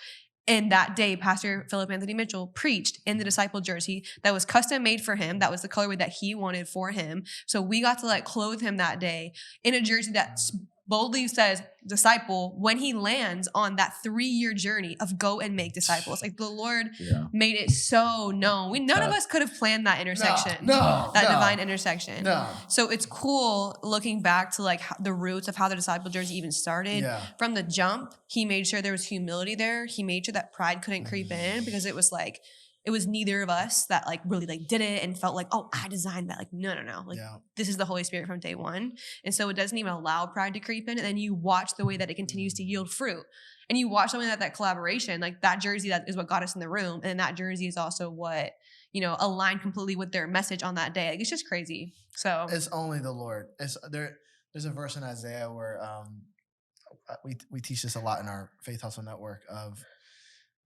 And that day, Pastor Philip Anthony Mitchell preached in the disciple jersey that was custom made for him. That was the colorway that he wanted for him. So we got to like clothe him that day in a jersey that boldly says disciple when he lands on that 3-year journey of go and make disciples. Like the Lord made it so known. None of us could have planned that intersection, divine intersection. No. So it's cool looking back to like the roots of how the disciple jersey even started. Yeah. From the jump, he made sure there was humility there. He made sure that pride couldn't creep in because it was like, it was neither of us that like really like did it and felt like, oh, I designed that. Like, no. Like this is the Holy Spirit from day one. And so it doesn't even allow pride to creep in. And then you watch the way that it continues to yield fruit. And you watch something like that collaboration, like that jersey, that is what got us in the room. And that jersey is also what, aligned completely with their message on that day. Like it's just crazy. So it's only the Lord. There's a verse in Isaiah where we teach this a lot in our Faithustle Network of,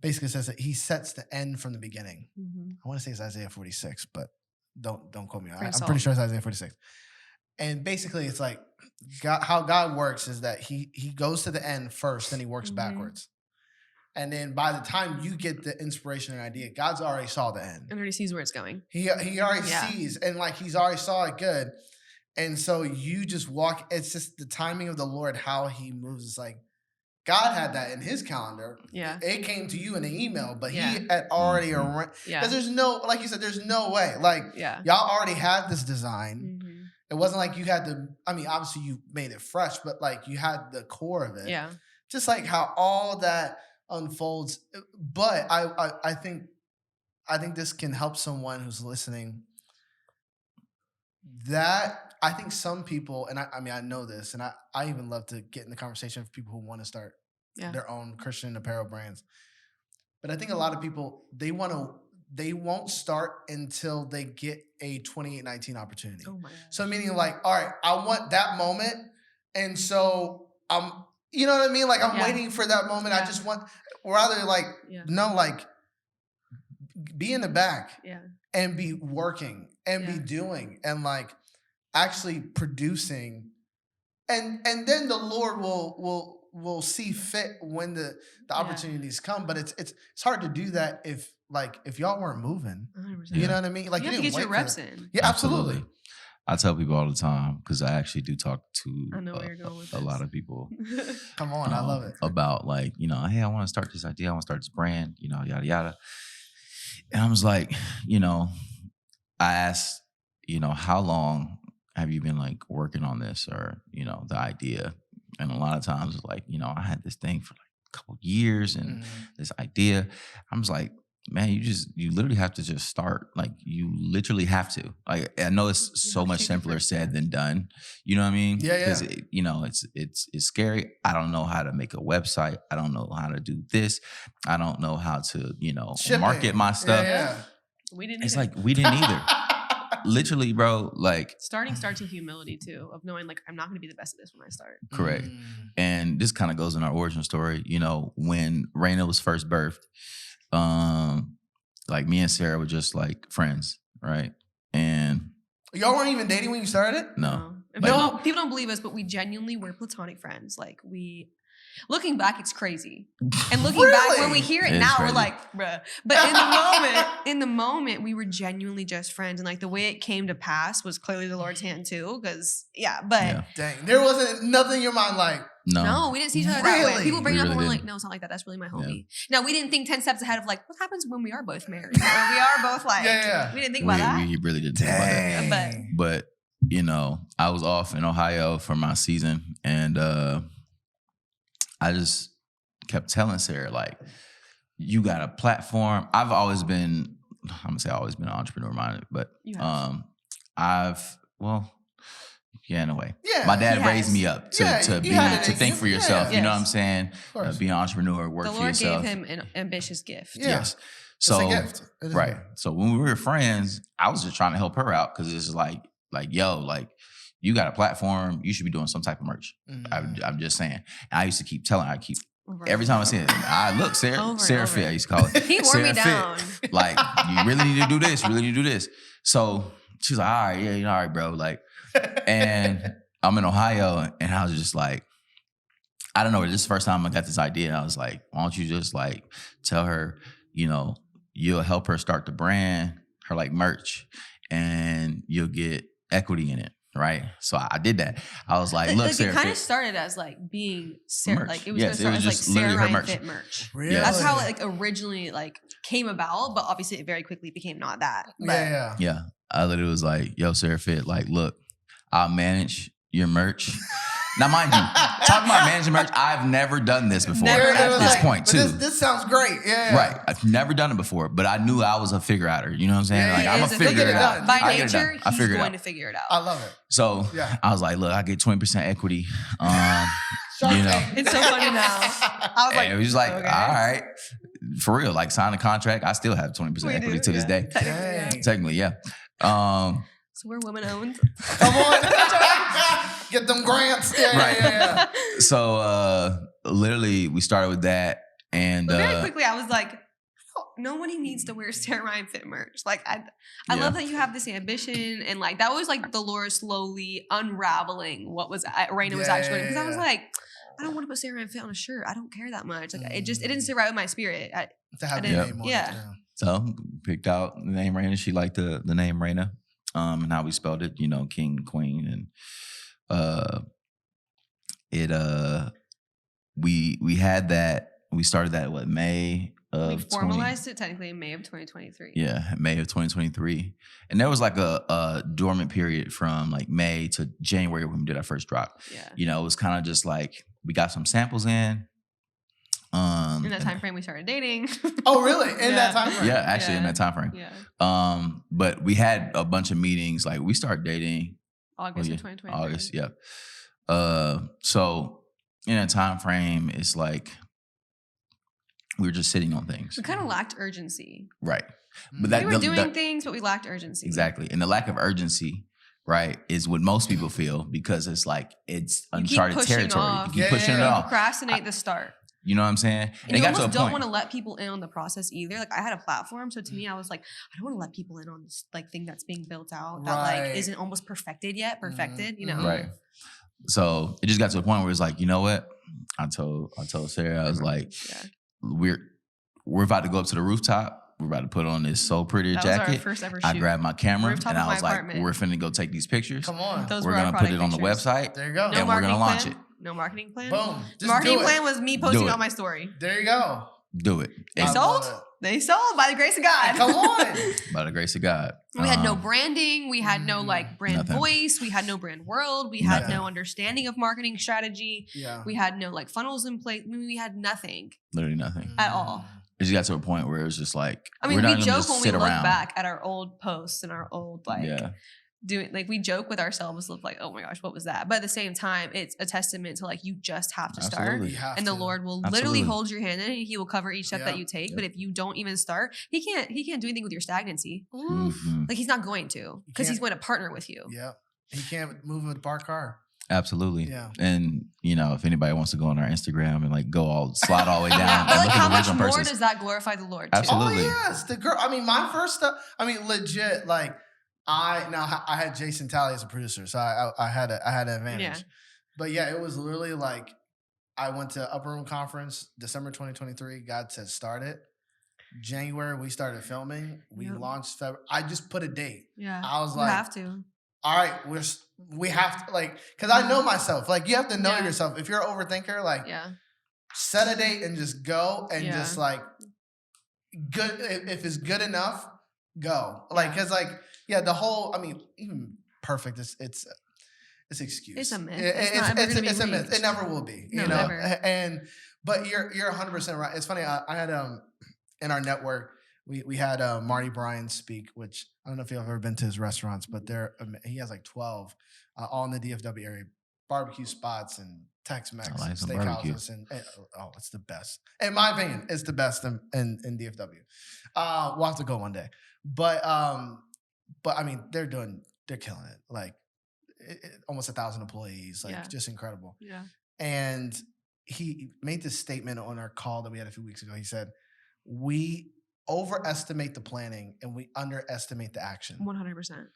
basically says that he sets the end from the beginning. I want to say it's Isaiah 46, but don't quote me. I'm pretty sure it's Isaiah 46. And basically it's like how God works is that he goes to the end first, then he works backwards. And then by the time you get the inspiration and idea, God's already saw the end. And already sees where it's going. He already sees, and like he's already saw it good. And so you just walk, it's just the timing of the Lord, how he moves. It's like, God had that in his calendar. Yeah. It came to you in an email, but he had already arranged. Because there's no, like you said, there's no way. Like, y'all already had this design. It wasn't like you had to, obviously you made it fresh, but like you had the core of it. Yeah. Just like how all that unfolds. But I think this can help someone who's listening. I think some people, and I know this, and I even love to get in the conversation with people who want to start their own Christian apparel brands. But I think a lot of people, they won't start until they get a 2819 opportunity. Oh my gosh. So meaning like, all right, I want that moment. And so you know what I mean? Like I'm waiting for that moment. I just want, rather like, no, like be in the back and be working and be doing and like actually producing. And then the Lord will see fit when the opportunities come. But it's hard to do that if y'all weren't moving. 100%. You know what I mean? Like you have to get your reps in. Yeah, absolutely. I tell people all the time, because I actually do talk to I know where you're going with a lot of people. Come on, I love it. About like, you know, hey, I want to start this idea. I want to start this brand, you know, yada, yada. And I was like, you know, I asked, you know, how long have you been like working on this or, you know, the idea? And a lot of times it's like, you know, I had this thing for like a couple years and this idea. I was like, man, you literally have to just start. Like you literally have to. Like I know it's so much simpler said than done. You know what I mean? Yeah. Because you know it's scary. I don't know how to make a website. I don't know how to do this. I don't know how to market my stuff. Yeah. We didn't. It's like we didn't either. Literally, bro. Like starting starts with humility too, of knowing like I'm not going to be the best at this when I start. Correct. And this kind of goes in our origin story. You know, when Reyna was first birthed. Like me and Sarah were just like friends, right? And y'all weren't even dating when you started? No. People don't believe us, but we genuinely were platonic friends. Like looking back, it's crazy. And looking back, when we hear it now, we're like, bruh. But in the moment, we were genuinely just friends. And like the way it came to pass was clearly the Lord's hand too. Cause dang, there wasn't nothing in your mind like, no, we didn't see each other that way. People bring it up and we're like, no, it's not like that. That's really my homie. Now, we didn't think 10 steps ahead of like, what happens when we are both married? Or we are both like, we didn't think about that. We really didn't think about that. But, you know, I was off in Ohio for my season and I just kept telling Sarah, like, you got a platform. I've always been, I'm going to say always been entrepreneur minded, but in a way. Yeah, my dad raised me up to think for yourself. You know what I'm saying? Be an entrepreneur, work for yourself. The Lord gave him an ambitious gift. Yeah. Yes. So, it's a gift. Right. So when we were friends, I was just trying to help her out because it's like, yo, like, you got a platform. You should be doing some type of merch. I'm just saying. And I used to keep telling her, every time I see it, look, Sarah Fit, I used to call it. He wore me down. Like, you really need to do this. You really need to do this. So she's like, all right, yeah, all right, bro. Like, and I'm in Ohio, and I was just like, I don't know. This is the first time I got this idea, and I was like, why don't you just like tell her, you know, you'll help her start the brand, her like merch, and you'll get equity in it, right? So I did that. I was like, look, Sarah, it kind of started as like being Sarah, merch. Like it was going to start as like Sarah Ryan Fit merch. Really? That's how it like originally like came about, but obviously it very quickly became not that. But yeah. I literally was like, yo, Sarah Fit, like, look, I'll manage your merch. Now, mind you, talking about managing merch, I've never done this before at this point, too. This sounds great. Yeah. Right. I've never done it before, but I knew I was a figure-outer. You know what I'm saying? Like, I'm a figure-it-out. By nature, he's going to figure it out. I love it. So I was like, look, I get 20% equity. You know. It's so funny now. I was like, it was just like, all right. For real, like, sign a contract. I still have 20% equity to this day. Technically, yeah. So we're women owned. Come on. Get them grants. Yeah. So literally we started with that. And but very quickly I was like, nobody needs to wear Sarah Ryan Fit merch. Like I love that you have this ambition, and like that was like the Lord slowly unraveling what was Reyna was actually doing. Because I was like, I don't want to put Sarah Ryan Fit on a shirt. I don't care that much. Like it didn't sit right with my spirit. To have the name on it. So picked out the name Reyna. She liked the name Reyna. And how we spelled it, you know, king, queen, and we had that. We started that May of. We formalized it technically in May of 2023. Yeah, May of 2023, and there was like a dormant period from like May to January when we did our first drop. Yeah, you know, it was kind of just like we got some samples in. In that time frame, we started dating. Oh, really? In that time frame? Yeah, actually, in that time frame. Yeah. But we had a bunch of meetings. Like we started dating August of 2020. August, yeah. So in that time frame, it's like we were just sitting on things. We kind of lacked urgency. Right. But we were doing things, but we lacked urgency. Exactly, and the lack of urgency, right, is what most people feel because it's like it's uncharted territory. You keep pushing it off. Procrastinate the start. You know what I'm saying? And you almost don't want to let people in on the process either. Like I had a platform, so to me, I was like, I don't want to let people in on this like thing that's being built out that like isn't almost perfected yet. You know? Right. So it just got to a point where it's like, you know what? I told Sarah, I was like, we're about to go up to the rooftop. we're about to put on this So Prettier That was jacket. our first ever shoot. I grabbed my camera Rooftop and of I my was like, apartment. we're finna go take these pictures. Come on. We're going to put it on the pictures. website. There you go. And we're going to launch it. No marketing plan. Boom. The marketing plan was me posting on my story. There you go. Do it. They And sold. They sold by the grace of God. Come on. by the grace of God. We had no branding. We had no like brand nothing. voice. We had no brand world. We had Nothing. no understanding of marketing strategy. Yeah. We had no like funnels in place. I mean, we had nothing Literally nothing. at all. It just got to a point where it was just like, I mean, we're not we gonna joke just when we sit look around. back at our old posts and our old like Yeah. doing like we joke with ourselves of like, oh my gosh, what was that? But at the same time, it's a testament to like you just have to start. Absolutely. You have And the to. Lord will Absolutely. literally hold your hand and he will cover each step Yeah. that you take. Yep. But if you don't even start, he can't do anything with your stagnancy. Mhm. Like he's not going to because he's can't- going to partner with you. Yeah. He can't move with a parked car. Absolutely. Yeah. And, you know, if anybody wants to go on our Instagram and like go all slide all the way down But and like look how at the much original more person. does that glorify the Lord too? Absolutely. Oh yes, the girl. I mean, my first stuff. I mean, legit. Like I had Jason Talley as a producer, so I had an advantage. Yeah. But yeah, it was literally like I went to Upper Room Conference December 2023. God said start it. January we started filming. We Yep. launched February. I just put a date. Yeah. I was You like, have to. all right, we have to like because I know myself. Like you have to know Yeah. yourself. If you're an overthinker, like Yeah. set a date and just go and Yeah. just like good if it's good enough, go. Like because like yeah, the whole I mean even perfect it's excuse. It's a myth. It's It's not ever gonna be it's a myth. It reached. never will be. No, you know. never. And but you're 100% right. It's funny. I had in our network. We had Marty Bryan speak, which I don't know if you've ever been to his restaurants, but he has like 12 all in the DFW area, barbecue spots and Tex-Mex I like some barbecue. steakhouses, and oh, it's the best. In my opinion, it's the best in DFW. We'll have to go one day, but I mean, they're killing it. Like almost 1,000 employees, like Yeah. just incredible. Yeah. And he made this statement on our call that we had a few weeks ago. He said, we overestimate the planning and we underestimate the action. 100%.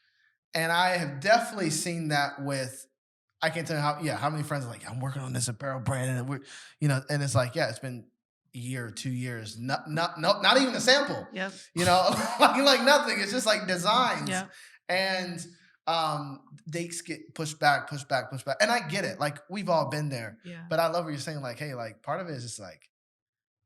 And I have definitely seen that with, I can't tell you how many friends are like, I'm working on this apparel brand and we're, and it's like, yeah, it's been a year, 2 years, not even a sample, Yep. like nothing. It's just like designs. Yep. And dates get pushed back. And I get it. Like we've all been there, Yeah. but I love what you're saying. Like, hey, like part of it is just like,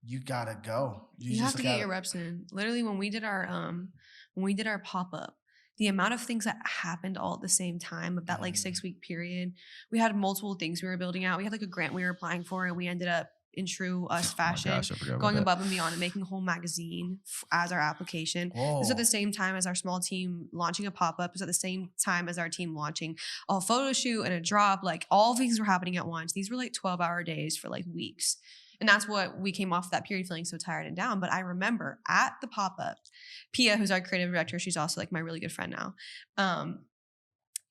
you gotta go. You have to get your reps in. Literally, when we did our pop-up, the amount of things that happened all at the same time of that like 6-week period, we had multiple things we were building out. We had like a grant we were applying for, and we ended up in true us fashion, I forgot about going that. above and beyond and making a whole magazine as our application. Whoa. This is at the same time as our small team launching a pop-up. It's at the same time as our team launching a photo shoot and a drop. Like all things were happening at once. These were like 12-hour days for like weeks. And that's what we came off that period feeling so tired and down. But I remember at the pop-up, Pia, who's our creative director, she's also like my really good friend now.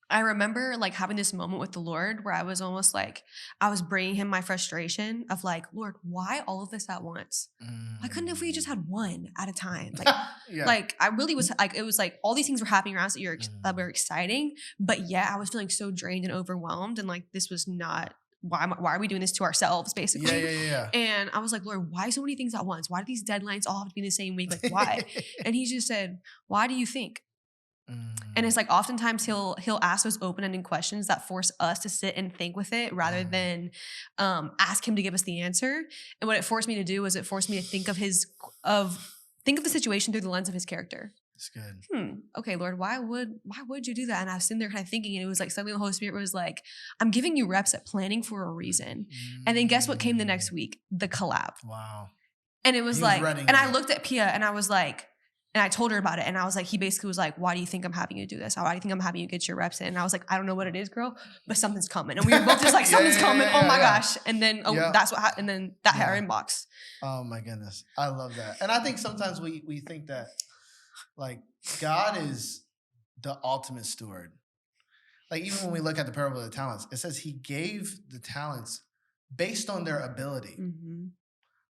I remember like having this moment with the Lord where I was almost like, I was bringing him my frustration of like, Lord, why all of this at once? Why couldn't if we just had one at a time? Like, Yeah. like I really was like, it was like all these things were happening around us that were exciting, but yeah, I was feeling so drained and overwhelmed. And like, this was not, why are we doing this to ourselves, basically? Yeah. And I was like, Lord, why so many things at once? Why do these deadlines all have to be in the same week? Like, why? And he just said, why do you think? And it's like oftentimes he'll ask those open-ended questions that force us to sit and think with it rather than ask him to give us the answer. And what it forced me to do was it forced me to think of the situation through the lens of his character. It's good. Okay, Lord, why would you do that? And I was sitting there kind of thinking, and it was like suddenly the Holy Spirit was like, I'm giving you reps at planning for a reason. And then guess what came the next week? The collab. Wow. And it was He was like, ready. and I looked at Pia and I was like, and I told her about it. And I was like, he basically was like, why do you think I'm having you do this? Why do you think I'm having you get your reps in? And I was like, I don't know what it is, girl, but something's coming. And we were both just like, something's coming. Oh my gosh. And then that's what happened. And then that hit our inbox. Oh my goodness. I love that. And I think sometimes we think that like God is the ultimate steward. Like even when we look at the parable of the talents, it says he gave the talents based on their ability. Mm-hmm.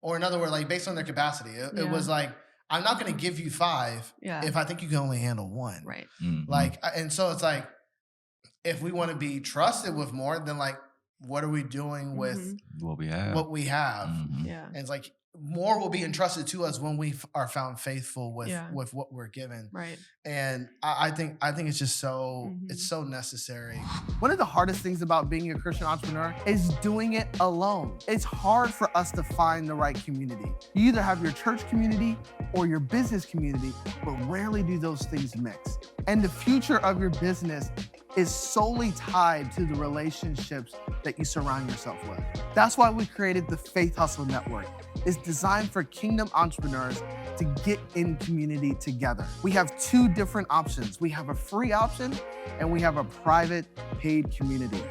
Or in other words, like based on their capacity. It was like, I'm not going to give you 5 if I think you can only handle 1. Right. Mm-hmm. Like, and so it's like, if we want to be trusted with more, then like, what are we doing with what we have? Yeah. And it's like more will be entrusted to us when we are found faithful with what we're given. Right. And I think it's just so it's so necessary. One of the hardest things about being a Christian entrepreneur is doing it alone. It's hard for us to find the right community. You either have your church community or your business community, but rarely do those things mix. And the future of your business is solely tied to the relationships that you surround yourself with. That's why we created the Faithustle Network. It's designed for kingdom entrepreneurs to get in community together. We have two different options. We have a free option and we have a private paid community.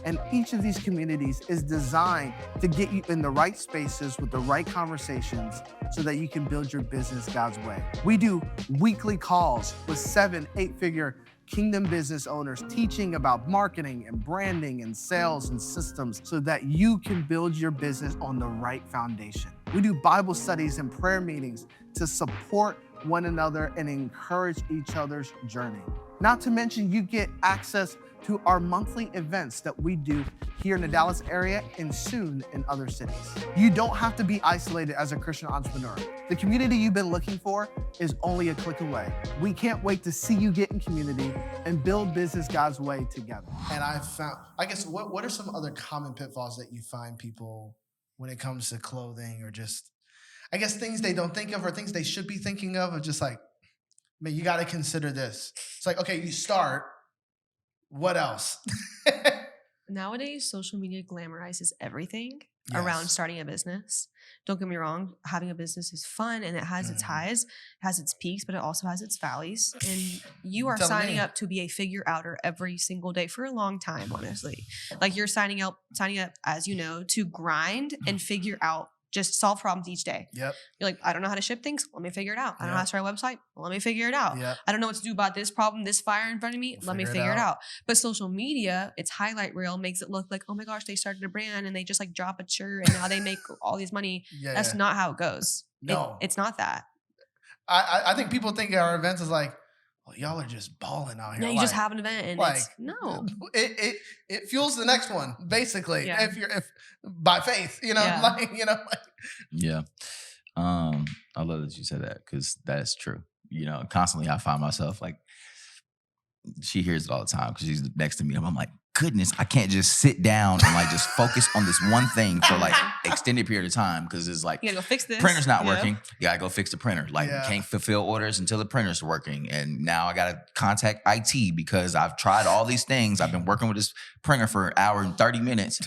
And each of these communities is designed to get you in the right spaces with the right conversations so that you can build your business God's way. We do weekly calls with 7, 8-figure kingdom business owners teaching about marketing and branding and sales and systems so that you can build your business on the right foundation. We do Bible studies and prayer meetings to support one another and encourage each other's journey. Not to mention, you get access to our monthly events that we do here in the Dallas area and soon in other cities. You don't have to be isolated as a Christian entrepreneur. The community you've been looking for is only a click away. We can't wait to see you get in community and build business God's way together. And I've found, I guess, what are some other common pitfalls that you find people when it comes to clothing or just, I guess, things they don't think of or things they should be thinking of just like, man, you got to consider this. It's like, okay, you start. What else? Nowadays, social media glamorizes everything around starting a business. Don't get me wrong, having a business is fun and it has its highs, it has its peaks, but it also has its valleys. And you are signing up to be a figure outer every single day for a long time, honestly. Like you're signing up, as you know, to grind and figure out, just solve problems each day. Yep. You're like, I don't know how to ship things. Let me figure it out. I don't know how to start a website. Let me figure it out. Yep. I don't know what to do about this problem, this fire in front of me. Let me figure it out. But social media, its highlight reel makes it look like, oh my gosh, they started a brand and they just like drop a shirt and now they make all this money. That's not how it goes. No. It's not that. I think people think our events is like, well, y'all are just balling out here. Yeah, you just have an event and like, no. It fuels the next one, basically. Yeah. If by faith, like. Yeah. I love that you said that because that's true. Constantly I find myself like, she hears it all the time because she's next to me. I'm like, goodness, I can't just sit down and like just focus on this one thing for like extended period of time because it's like, you gotta go fix this. Printer's not working. You gotta go fix the printer. Like can't fulfill orders until the printer's working. And now I gotta contact IT because I've tried all these things. I've been working with this printer for an hour and 30 minutes.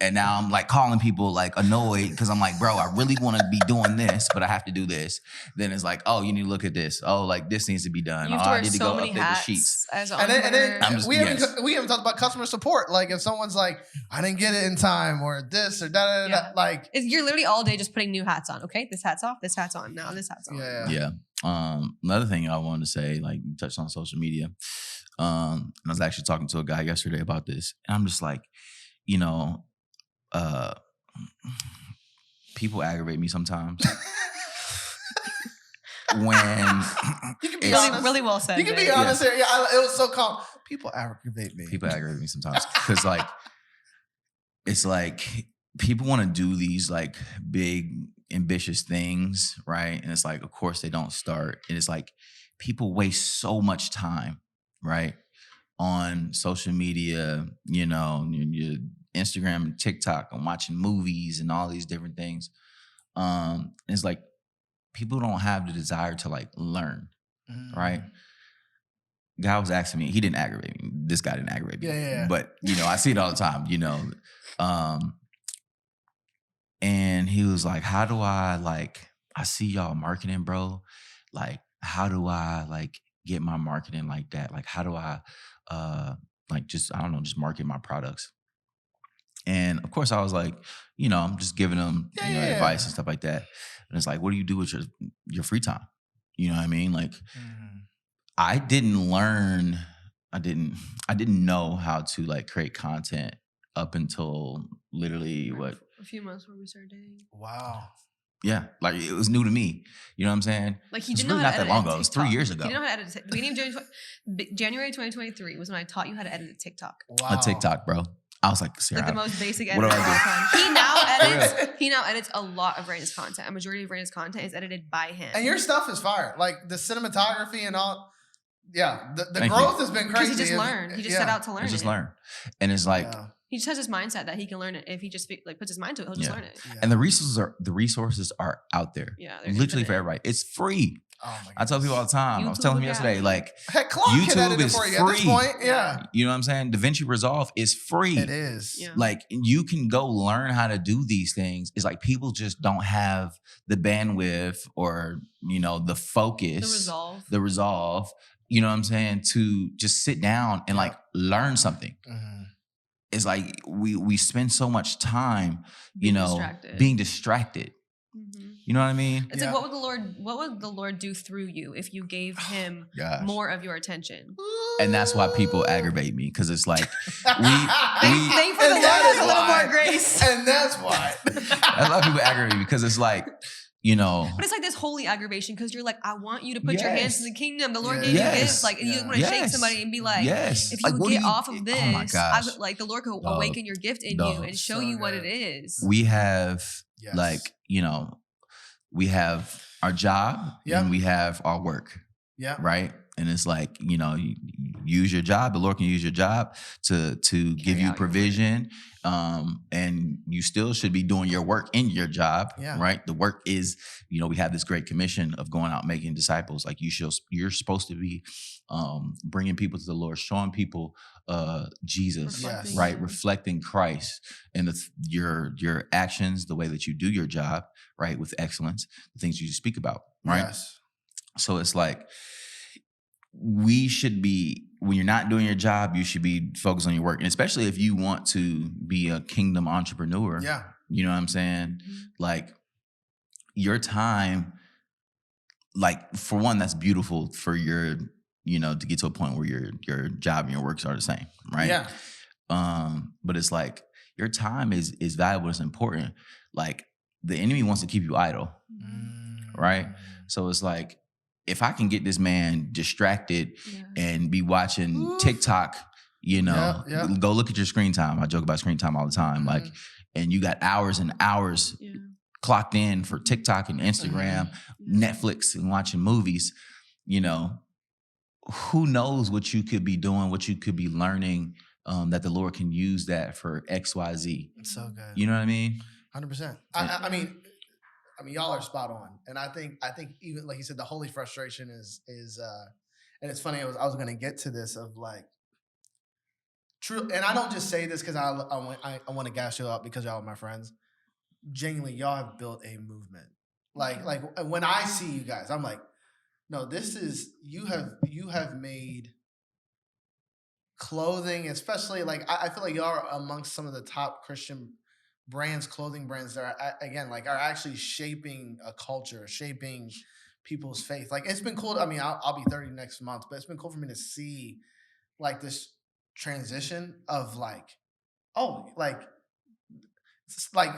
And now I'm like calling people like annoyed because I'm like, bro, I really want to be doing this, but I have to do this. Then it's like, oh, you need to look at this. Oh, like this needs to be done. You have to wear so many hats the sheets. And then we haven't talked about customer support. Like if someone's like, I didn't get it in time or this or that, like you're literally all day just putting new hats on. Okay, this hat's off, this hat's on. Now this hat's on. Yeah. Another thing I wanted to say, like you touched on social media. And I was actually talking to a guy yesterday about this, and I'm just like, people aggravate me sometimes. When you can be honest. Really well said. You can be honest here. Yeah, it was so calm. People aggravate me. People aggravate me sometimes because like it's like people want to do these like big ambitious things, right? And it's like, of course they don't start. And it's like people waste so much time, right, on social media, your Instagram and TikTok and watching movies and all these different things. And it's like people don't have the desire to like learn, right? Guy was asking me, he didn't aggravate me. This guy didn't aggravate me. Yeah. But, I see it all the time, and he was like, how do I I see y'all marketing, bro. Like, how do I get my marketing like that? Like, how do I just market my products? And of course I was like, I'm just giving them advice and stuff like that. And it's like, what do you do with your free time? You know what I mean? Like, I didn't learn. I didn't know how to create content up until literally a few months before we started dating. Wow. Yeah, it was new to me. You know what I'm saying? Like he didn't know how to edit. Not that long ago. It was 3 years ago. He didn't know how to edit. Beginning of January 2023 was when I taught you how to edit a TikTok. Wow. A TikTok, bro. I was like, Sarah, like the most basic what do editor of all I time. He now edits a lot of Reyna's content. A majority of Reyna's content is edited by him. And your stuff is fire. Like the cinematography and all. Yeah, the Thank growth you. has been Because crazy. he just learned. He just set out to learn. He just it. learn, and it's like he just has this mindset that he can learn it if he just like puts his mind to it. He'll just learn it. Yeah. and the resources are out there. Yeah, Literally for everybody. It's free. Oh my I tell people all the time. I was YouTube telling him will yesterday, get like Heck, Claude can edit YouTube it is for you free. at this point. Yeah, You know what I'm saying? DaVinci Resolve is free. it is. Yeah. Like you can go learn how to do these things. It's like people just don't have the bandwidth or the focus, the resolve. You know what I'm saying? To just sit down and like learn something. Mm-hmm. It's like we spend so much time, distracted. being distracted. Mm-hmm. You know what I mean? It's like what would the Lord do through you if you gave him more of your attention? And that's why people aggravate me, because it's like thank for the Lord has a little more grace. And that's why. A lot of people aggravate me because it's like, But it's like this holy aggravation because you're like, I want you to put your hands in the kingdom. The Lord gave you gifts. Like, you want to shake somebody and be like, if you like, get off of this, oh my gosh. like the Lord could awaken your gift in you and show you what it is. We have we have our job and we have our work. Yeah. Right. And it's like, you use your job. The Lord can use your job to give you provision. And you still should be doing your work in your job. Yeah. Right. The work is, we have this great commission of going out making disciples. Like you're supposed to be bringing people to the Lord, showing people Jesus, right? Reflecting Christ and your actions, the way that you do your job, right? With excellence, the things you speak about, right? Yes. So it's like, we should be, when you're not doing your job, you should be focused on your work. And especially if you want to be a kingdom entrepreneur. Yeah. You know what I'm saying? Mm-hmm. Like your time, like for one, that's beautiful for your, to get to a point where your job and your works are the same. Right. Yeah. But it's like your time is valuable. It's important. Like the enemy wants to keep you idle. Mm-hmm. Right. So it's like, if I can get this man distracted and be watching TikTok, go look at your screen time. I joke about screen time all the time. Mm-hmm. Like, and you got hours and hours clocked in for TikTok and Instagram, Netflix and watching movies, who knows what you could be doing, what you could be learning, that the Lord can use that for X, Y, Z. It's so good. You know what I mean? 100%. I mean, y'all are spot on, and I think even like you said, the holy frustration is, and it's funny. I was going to get to this of like true, and I don't just say this because I want to gas you up because y'all are my friends. Genuinely, y'all have built a movement. Like when I see you guys, I'm like, no, this is you have made clothing, especially like I feel like y'all are amongst some of the top Christian brands, clothing brands that are actually shaping a culture, shaping people's faith. Like it's been cool. I mean, I'll be 30 next month, but it's been cool for me to see like this transition of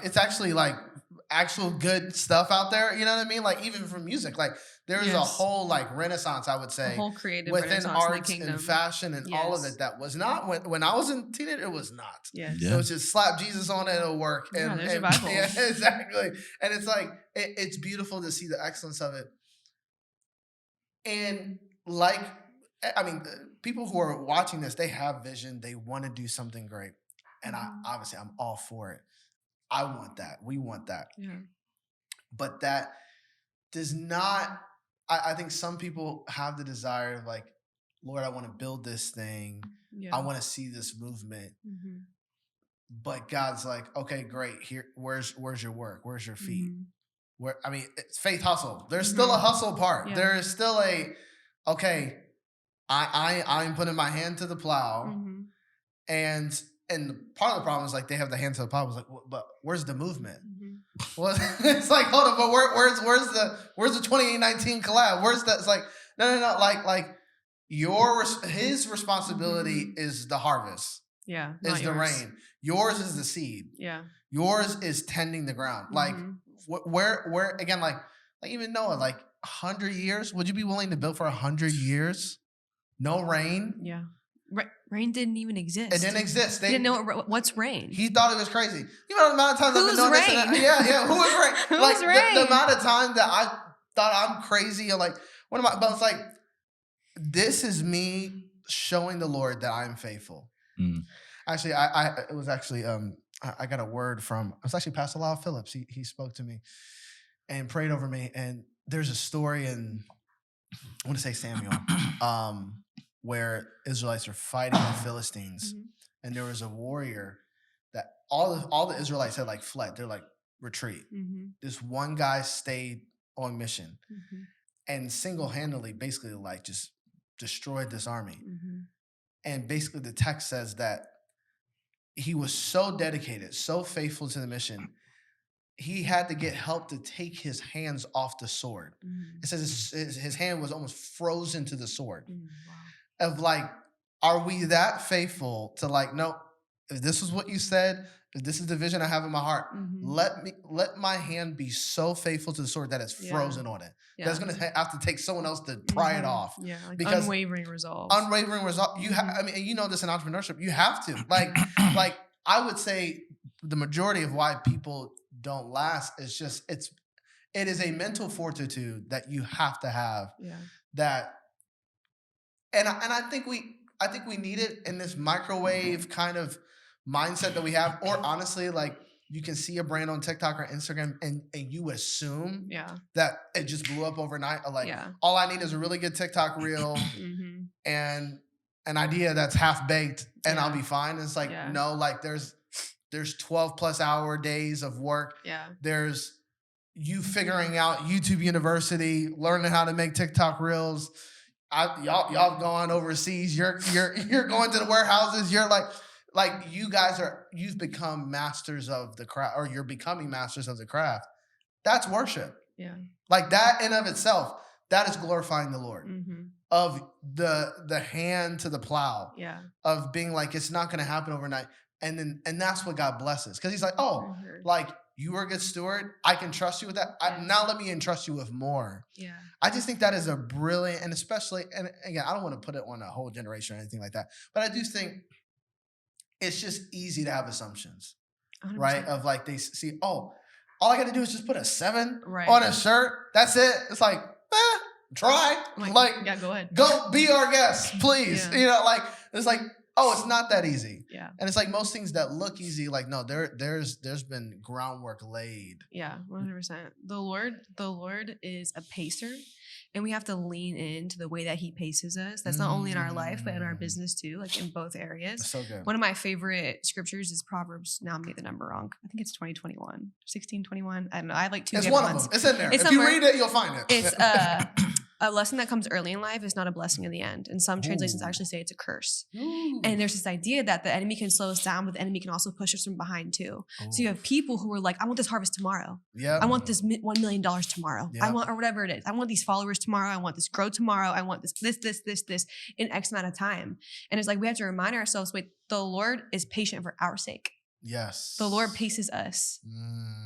it's actually like actual good stuff out there. You know what I mean? Like even from music, like there's a whole like renaissance, I would say, a whole creative within arts and fashion and all of it. That was not when I was in teenager. It was not. Yes. Yeah. It was just slap Jesus on it, it'll work. And, there's your Bible. Yeah, exactly. And it's like it's beautiful to see the excellence of it. And like, I mean, people who are watching this, they have vision. They want to do something great, and I'm all for it. I want that. We want that. Yeah. But that does not, I think some people have the desire of like, Lord, I want to build this thing. Yeah. I want to see this movement. Mm-hmm. But God's like, okay, great. Here, where's your work? Where's your feet? Mm-hmm. It's faith hustle. There's still a hustle part. Yeah. There is still I'm putting my hand to the plow, and part of the problem is like they have the hand to the plow. I was like, but where's the movement? Mm-hmm. Well, it's like, hold on, but where's the 2819 collab? Where's that? It's like, no. Like his responsibility is the harvest. Yeah, is the rain. Yours is the seed. Yeah, yours is tending the ground. Like where again? Like even Noah, like 100 years. Would you be willing to build for 100 years? No rain. Yeah. Rain didn't even exist. It didn't exist. They didn't know what's rain. He thought it was crazy. You know the amount of times I've been doing this. Yeah. Who is Rain? Who's like Rain? The amount of time that I thought I'm crazy. Or like, what am I? But it's like, this is me showing the Lord that I'm faithful. Mm. Actually, I got a word from, it was actually Pastor Lyle Phillips. He spoke to me and prayed over me. And there's a story in, I want to say Samuel, where Israelites are fighting the Philistines. Mm-hmm. And there was a warrior that all the Israelites had like fled. They're like, retreat. Mm-hmm. This one guy stayed on mission and single-handedly basically like just destroyed this army. Mm-hmm. And basically the text says that he was so dedicated, so faithful to the mission, he had to get help to take his hands off the sword. Mm. It says his hand was almost frozen to the sword. Wow. Of like, are we that faithful to like, no, if this is what you said, if this is the vision I have in my heart, let my hand be so faithful to the sword that it's frozen on it. Yeah. That's going to have to take someone else to pry it off. Yeah, like because unwavering resolve. Unwavering resolve. You have, I mean, you know this in entrepreneurship. You have to like I would say the majority of why people don't last is just it is a mental fortitude that you have to have. Yeah. That, and I think we need it in this microwave kind of mindset that we have, or honestly, like you can see a brand on TikTok or Instagram and you assume that it just blew up overnight. Or like all I need is a really good TikTok reel and an idea that's half baked and I'll be fine. It's like, no, like there's 12 plus hour days of work. Yeah. There's you figuring out YouTube University, learning how to make TikTok reels. Y'all gone overseas. You're going to the warehouses. You're like you guys you've become masters of the craft, or you're becoming masters of the craft. That's worship. Yeah. Like that in of itself, that is glorifying the Lord. Mm-hmm. Of the hand to the plow. Yeah. Of being like, it's not going to happen overnight. And that's what God blesses. Because he's like, oh, like you were a good steward. I can trust you with that. Now let me entrust you with more. Yeah. I just think that is a brilliant, and especially, and again, I don't want to put it on a whole generation or anything like that, but I do think it's just easy to have assumptions, 100%. Right? Of like, they see, oh, all I got to do is just put a 7 on a shirt. That's it. It's like, try. Like, yeah, go ahead. Go be our guest, please. Yeah. You know, like, it's like, oh, it's not that easy. Yeah. And it's like most things that look easy, like, no, there's been groundwork laid. Yeah, 100%. The Lord is a pacer, and we have to lean into the way that he paces us. That's not only in our life, but in our business too, like in both areas. That's so good. One of my favorite scriptures is Proverbs. Now I'm getting the number wrong. I think it's 2021, 1621. I don't know. I have like two it's different one ones. Of them. It's in there. If you read it, you'll find it. It's a lesson that comes early in life is not a blessing in the end. And some translations actually say it's a curse. Ooh. And there's this idea that the enemy can slow us down, but the enemy can also push us from behind too. Ooh. So you have people who are like, I want this harvest tomorrow. Yep. I want this $1 million tomorrow. Yep. I want, or whatever it is. I want these followers tomorrow. I want this grow tomorrow. I want this in X amount of time. And it's like, we have to remind ourselves, wait, the Lord is patient for our sake. Yes. The Lord paces us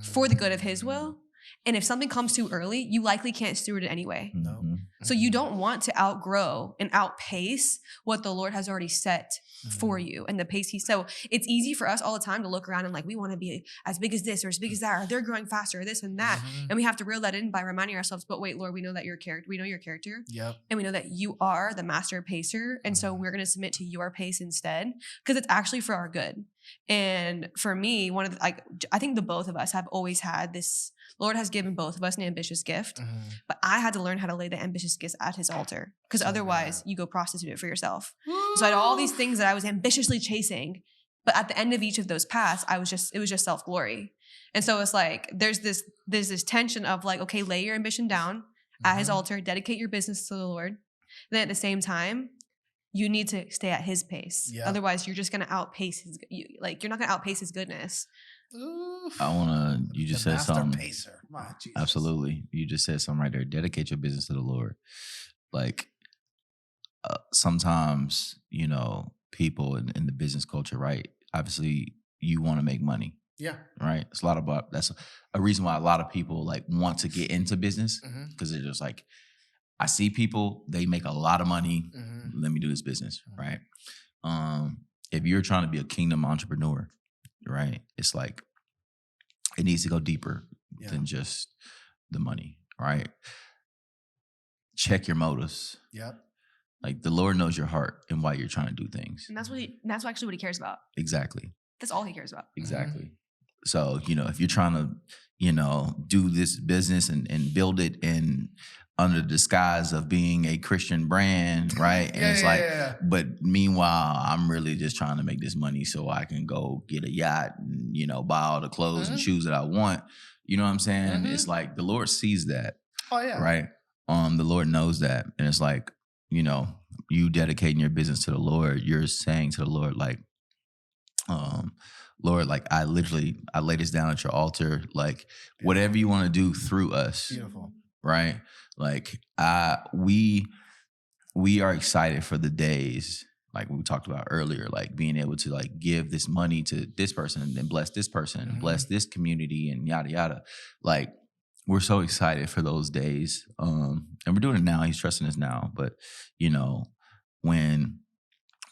for the good of his will. And if something comes too early, you likely can't steward it anyway. No. So you don't want to outgrow and outpace what the Lord has already set for you and the pace so it's easy for us all the time to look around and like, we want to be as big as this or as big as that, or they're growing faster or this and that. And we have to reel that in by reminding ourselves, but wait, Lord, we know that we know your character. Yep. And we know that you are the master pacer. And so we're going to submit to your pace instead, because it's actually for our good. And for me, I think the both of us have always had this, Lord has given both of us an ambitious gift, but I had to learn how to lay the ambitious gifts at his altar, because otherwise you go prostitute it for yourself. So I had all these things that I was ambitiously chasing, but at the end of each of those paths, it was just self-glory. And so it's like, there's this tension of like, okay, lay your ambition down at his altar, dedicate your business to the Lord. And then at the same time, you need to stay at his pace. Yep. Otherwise, you're just going to outpace you're not going to outpace his goodness. Oof. You just said something. Pacer. My Jesus. Absolutely. You just said something right there. Dedicate your business to the Lord. Like, sometimes, people in the business culture, right? Obviously, you want to make money. Yeah. Right. It's that's a reason why a lot of people like want to get into business, because they're just like, I see people, they make a lot of money. Let me do this business, right? if you're trying to be a kingdom entrepreneur, right, it's like it needs to go deeper than just the money, right? Check your motives. Yep. Like the Lord knows your heart and why you're trying to do things. And that's actually what he cares about. Exactly. That's all he cares about. Exactly. So, if you're trying to, do this business and build it in under the disguise of being a Christian brand, right? And but meanwhile, I'm really just trying to make this money so I can go get a yacht and, buy all the clothes and shoes that I want. You know what I'm saying? It's like the Lord sees that. Oh, yeah. Right? The Lord knows that. And it's like, you dedicating your business to the Lord, you're saying to the Lord, like, Lord, like I lay this down at your altar, like whatever you want to do through us. Beautiful. Right? Like we are excited for the days, like we talked about earlier, like being able to like give this money to this person and then bless this person and bless this community and yada yada. Like we're so excited for those days. And we're doing it now. He's trusting us now. But, when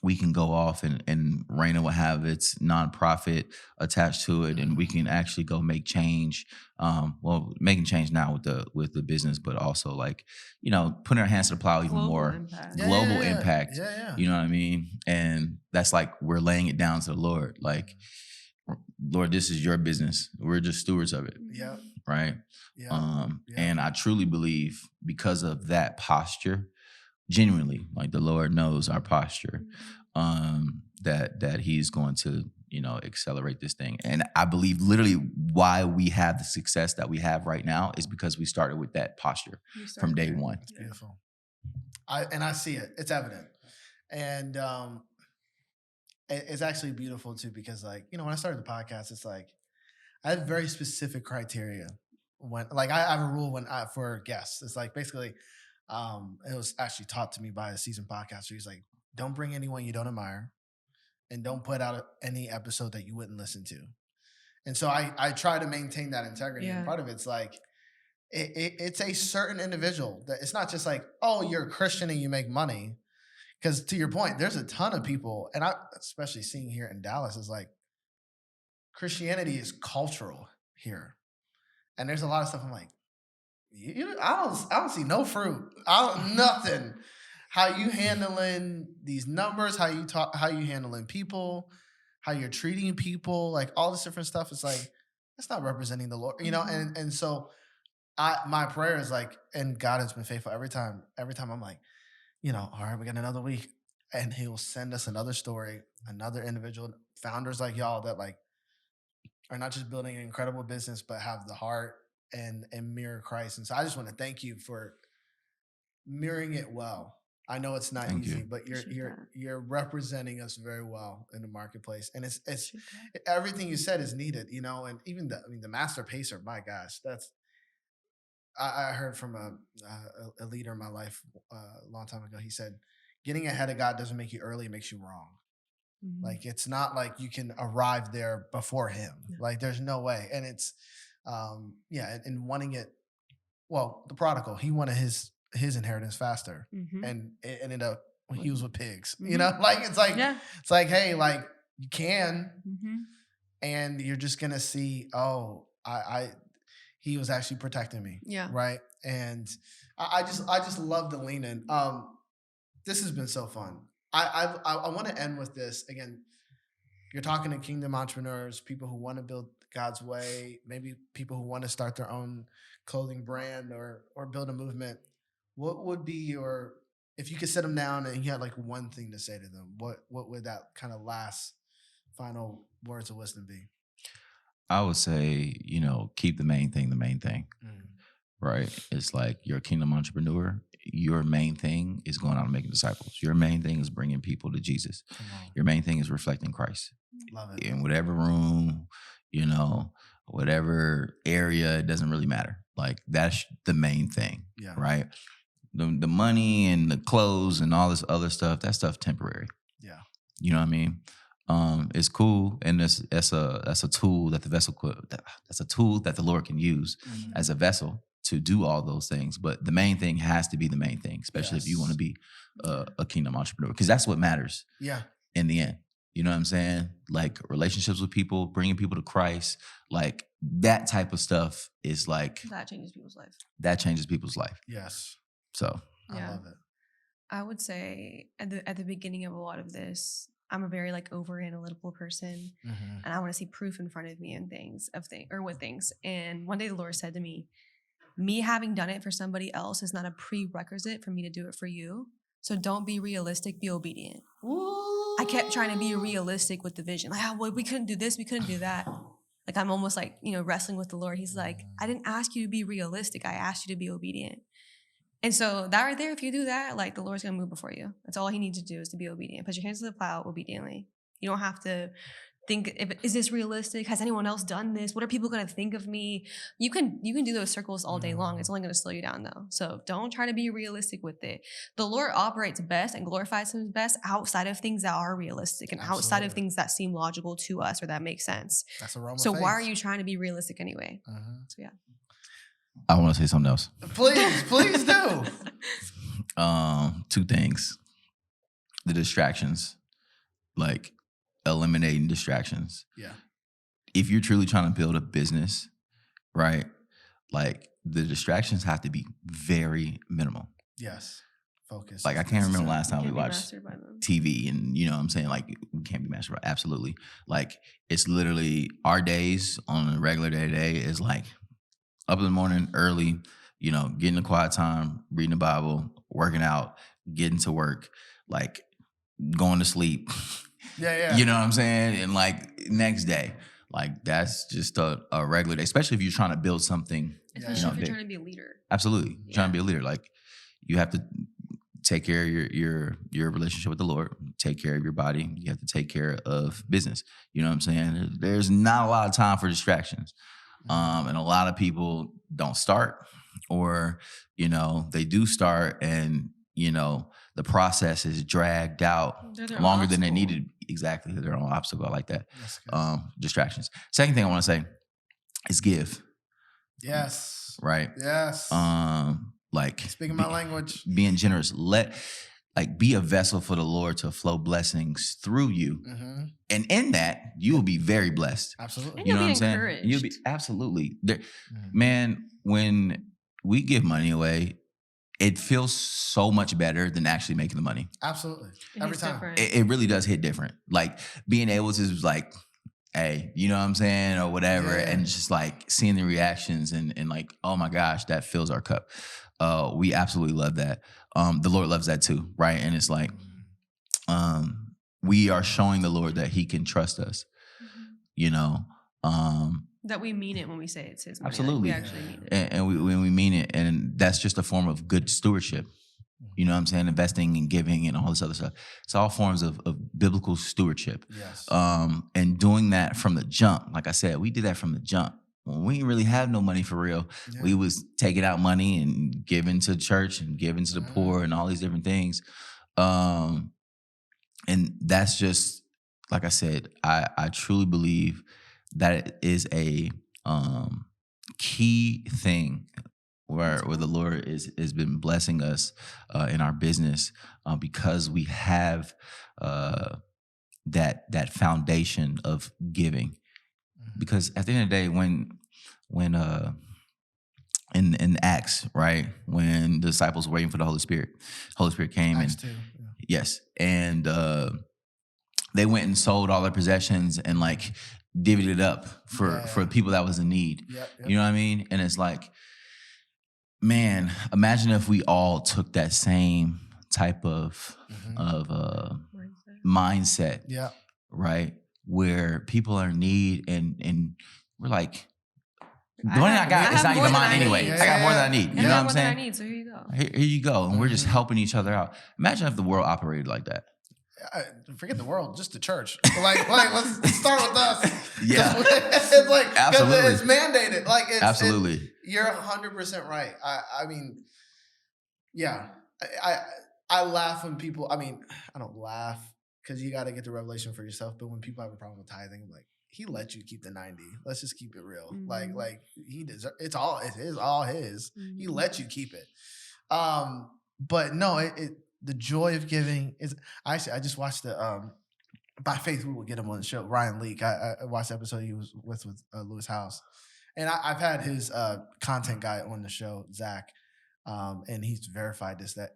we can go off and Reyna will have its nonprofit attached to it, and we can actually go make change. Making change now with the business, but also like, putting our hands to the plow even more. Global impact. Yeah. You know what I mean? And that's like we're laying it down to the Lord. Like, Lord, this is your business. We're just stewards of it. Yeah. Right. Yeah. And I truly believe because of that posture, genuinely, like the Lord knows our posture, that he's going to, accelerate this thing. And I believe literally why we have the success that we have right now is because we started with that posture from day one. It's beautiful. I see it. It's evident. And it's actually beautiful too, because like, when I started the podcast, it's like, I have very specific criteria when, like, I have a rule for guests. It's like, basically, it was actually taught to me by a seasoned podcaster. He's like, don't bring anyone you don't admire, and don't put out any episode that you wouldn't listen to. And so I try to maintain that integrity. And part of it's like, it's a certain individual that it's not just like, oh, you're a Christian and you make money. Because to your point, there's a ton of people, and I especially seeing here in Dallas, is like, Christianity is cultural here. And there's a lot of stuff I'm like, I don't see no fruit. Nothing. How you handling these numbers, how you handling people, how you're treating people, like all this different stuff. It's like, that's not representing the Lord, and so my prayer is like, and God has been faithful every time I'm like, all right, we got another week, and he'll send us another story, another individual, founders like y'all that like are not just building an incredible business, but have the heart and mirror Christ. And so I just want to thank you for mirroring it well. I know it's not easy, but you're representing us very well in the marketplace. And it's everything you said is needed, and even the master pacer, my gosh, I heard from a leader in my life a long time ago. He said, getting ahead of God doesn't make you early, it makes you wrong. Mm-hmm. Like, it's not like you can arrive there before him. Yeah. Like, there's no way. And it's, and wanting it, well, the prodigal, he wanted his inheritance faster, and it ended up he was with pigs. Like it's like, hey, like you can, and you're just gonna see, oh, he was actually protecting me, right? And I just love the lean in. This has been so fun. I want to end with this again. You're talking to kingdom entrepreneurs, people who want to build God's way, maybe people who want to start their own clothing brand or build a movement. What would be if you could sit them down and you had like one thing to say to them, what would that kind of last final words of wisdom be? I would say, keep the main thing, right? It's like you're a kingdom entrepreneur. Your main thing is going out and making disciples. Your main thing is bringing people to Jesus. Your main thing is reflecting Christ. Love it. In whatever room, whatever area, it doesn't really matter. Like, that's the main thing, right? The money and the clothes and all this other stuff, that stuff temporary. Yeah. You know what I mean? It's cool, and that's a tool that that's a tool that the Lord can use as a vessel to do all those things. But the main thing has to be the main thing, especially if you want to be a kingdom entrepreneur, because that's what matters. Yeah. in the end. You know what I'm saying? Like relationships with people, bringing people to Christ, like that type of stuff is like that changes people's life. That changes people's life. Yes. So I love it. I would say at the beginning of a lot of this, I'm a very like over analytical person, and I want to see proof in front of me and with things. And one day the Lord said to me having done it for somebody else is not a prerequisite for me to do it for you. So don't be realistic, be obedient. Ooh. I kept trying to be realistic with the vision. Like, well, we couldn't do this, we couldn't do that. Like I'm almost like, wrestling with the Lord. He's like, I didn't ask you to be realistic. I asked you to be obedient. And so that right there, if you do that, like the Lord's going to move before you. That's all he needs to do is to be obedient. Put your hands to the plow obediently. You don't have to think, is this realistic? Has anyone else done this? What are people going to think of me? You can do those circles all day long. It's only going to slow you down though. So don't try to be realistic with it. The Lord operates best and glorifies him best outside of things that are realistic and outside of things that seem logical to us or that make sense. That's a realm of So faith. why are you trying to be realistic anyway? So yeah. I want to say something else. Please do. Two things. The distractions, like eliminating distractions. Yeah. If you're truly trying to build a business, right? Like the distractions have to be very minimal. Yes. Focus. Like I can't remember the last time we watched TV and you know what I'm saying? Like we can't be mastered by absolutely. Like it's literally our days on a regular day is like up in the morning early, getting the quiet time, reading the Bible, working out, getting to work, like going to sleep. Yeah. You know what I'm saying? And like next day, like that's just a regular day, especially if you're trying to build something. Especially if you're trying to be a leader. Absolutely. You're trying to be a leader. Like you have to take care of your relationship with the Lord, take care of your body. You have to take care of business. You know what I'm saying? There's not a lot of time for distractions. And a lot of people don't start or, they do start and, the process is dragged out longer than they needed. Exactly. They're on obstacle. I like that. Distractions. Second thing I want to say is give. Yes. Right. Yes. Like speaking my language, being generous, be a vessel for the Lord to flow blessings through you. And in that, you will be very blessed. Absolutely. And you know what I'm saying? And you'll be absolutely there. Man, when we give money away, it feels so much better than actually making the money. Absolutely. Every time. It really does hit different. Like being able to like, hey, you know what I'm saying? Or whatever. Yeah. And just like seeing the reactions and like, oh my gosh, that fills our cup. We absolutely love that. The Lord loves that too, right? And it's like, we are showing the Lord that he can trust us, that we mean it when we say it's his money. Absolutely. Like we actually mean it. And when we mean it, and that's just a form of good stewardship. You know what I'm saying? Investing and giving and all this other stuff. It's all forms of biblical stewardship. Yes. And doing that from the jump, like I said, we did that from the jump. When we didn't really have no money for real, we was taking out money and giving to church and giving to the poor and all these different things. And that's just, like I said, I truly believe that it is a key thing where the Lord has been blessing us in our business because we have that foundation of giving. Because at the end of the day, when in Acts, right, when the disciples were waiting for the Holy Spirit came Acts and 2, yes, and they went and sold all their possessions and like divvied it up for people that was in need. Yep. You know what I mean? And it's like, man, imagine if we all took that same type of mindset. Yeah. Right? Where people are in need and we're like, the money I got is not even mine anyway. I got more than I need. You know what I'm saying? I need, so here you go. Here you go. And we're just helping each other out. Imagine if the world operated like that. Forget the world, just the church. Like let's start with us. Yeah. It's like, absolutely. It's mandated. Like absolutely. You're 100% right. I mean, yeah. I laugh when people, I don't laugh because you got to get the revelation for yourself. But when people have a problem with tithing, I'm like, he let you keep the 90. Let's just keep it real. Mm-hmm. Like he deserves, it is all his. Mm-hmm. He let you keep it. But no, the joy of giving is, I just watched the by faith, we will get him on the show. Ryan Leak. I watched the episode he was with Lewis House. And I've had his content guy on the show, Zach, and he's verified this, that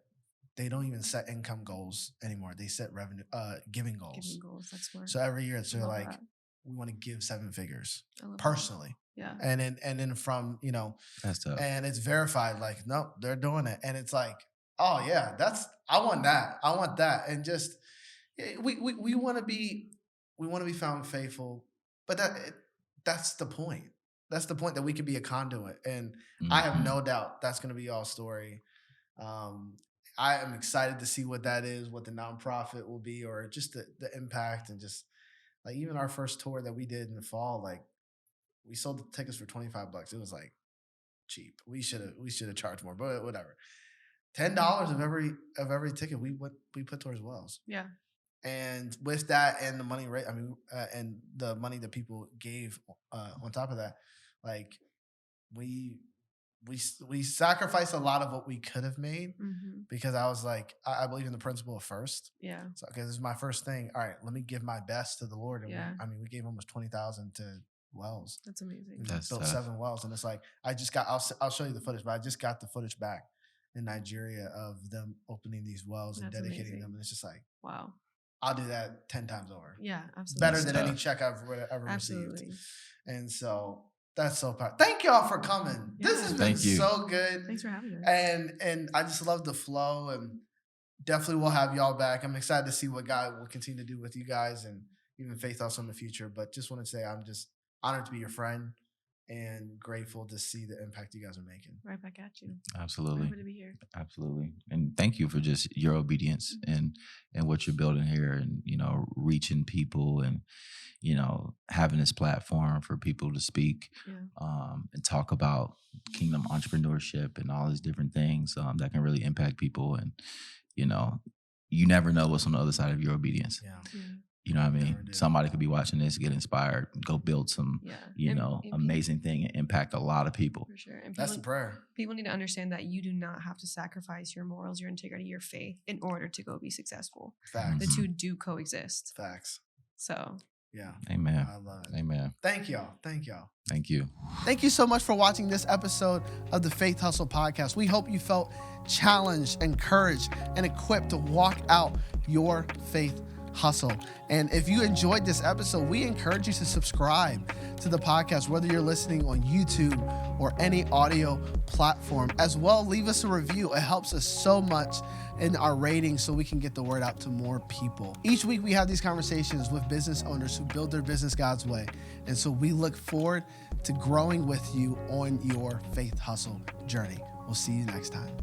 they don't even set income goals anymore. They set revenue, giving goals. Giving goals, that's smart. So every year, they're like, that. we want to give 7 figures personally. That. Yeah. And then from, that's tough. And it's verified, like, nope, they're doing it. And it's like, oh yeah, I want that. I want that. And just, we want to be found faithful, but that's the point. That's the point, that we could be a conduit. And I have no doubt that's going to be y'all's story. I am excited to see what that is, what the nonprofit will be, or just the impact, and just like even our first tour that we did in the fall, like we sold the tickets for $25. It was like cheap. We should have charged more, but whatever. $10 of every ticket we put towards wells. Yeah. And with that and the money rate, and the money that people gave on top of that, like we sacrificed a lot of what we could have made, because I was like, I believe in the principle of first. Yeah. So, okay, this is my first thing. All right, let me give my best to the Lord. And we gave almost $20,000 to wells. That's amazing. We built 7 wells, and it's like I'll show you the footage, but I just got the footage back in Nigeria of them opening these wells and dedicating them, and it's just like, wow. I'll do that 10 times over. Yeah, absolutely. Better than any check I've ever received. And so that's so powerful. Thank y'all for coming. Yeah. This has been so good. Thanks for having us. And I just love the flow, and definitely we'll have y'all back. I'm excited to see what God will continue to do with you guys, and even Faithustle in the future. But just want to say I'm just honored to be your friend, and grateful to see the impact you guys are making. Right back at you. Absolutely. Happy to be here. Absolutely. And thank you for just your obedience and what you're building here, and, reaching people, and, having this platform for people to speak, and talk about kingdom entrepreneurship and all these different things that can really impact people. And, you never know what's on the other side of your obedience. Yeah. You know what I mean? Somebody could be watching this, get inspired, go build some, amazing thing, and impact a lot of people. For sure. And that's the prayer. People need to understand that you do not have to sacrifice your morals, your integrity, your faith in order to go be successful. Facts. The two do coexist. Facts. So. Yeah. Amen. I love it. Amen. Thank y'all. Thank you. Thank you so much for watching this episode of the Faithustle Podcast. We hope you felt challenged, encouraged, and equipped to walk out your faith hustle. And if you enjoyed this episode, we encourage you to subscribe to the podcast, whether you're listening on YouTube or any audio platform. As well, leave us a review. It helps us so much in our ratings so we can get the word out to more people. Each week we have these conversations with business owners who build their business God's way. And so we look forward to growing with you on your faith hustle journey. We'll see you next time.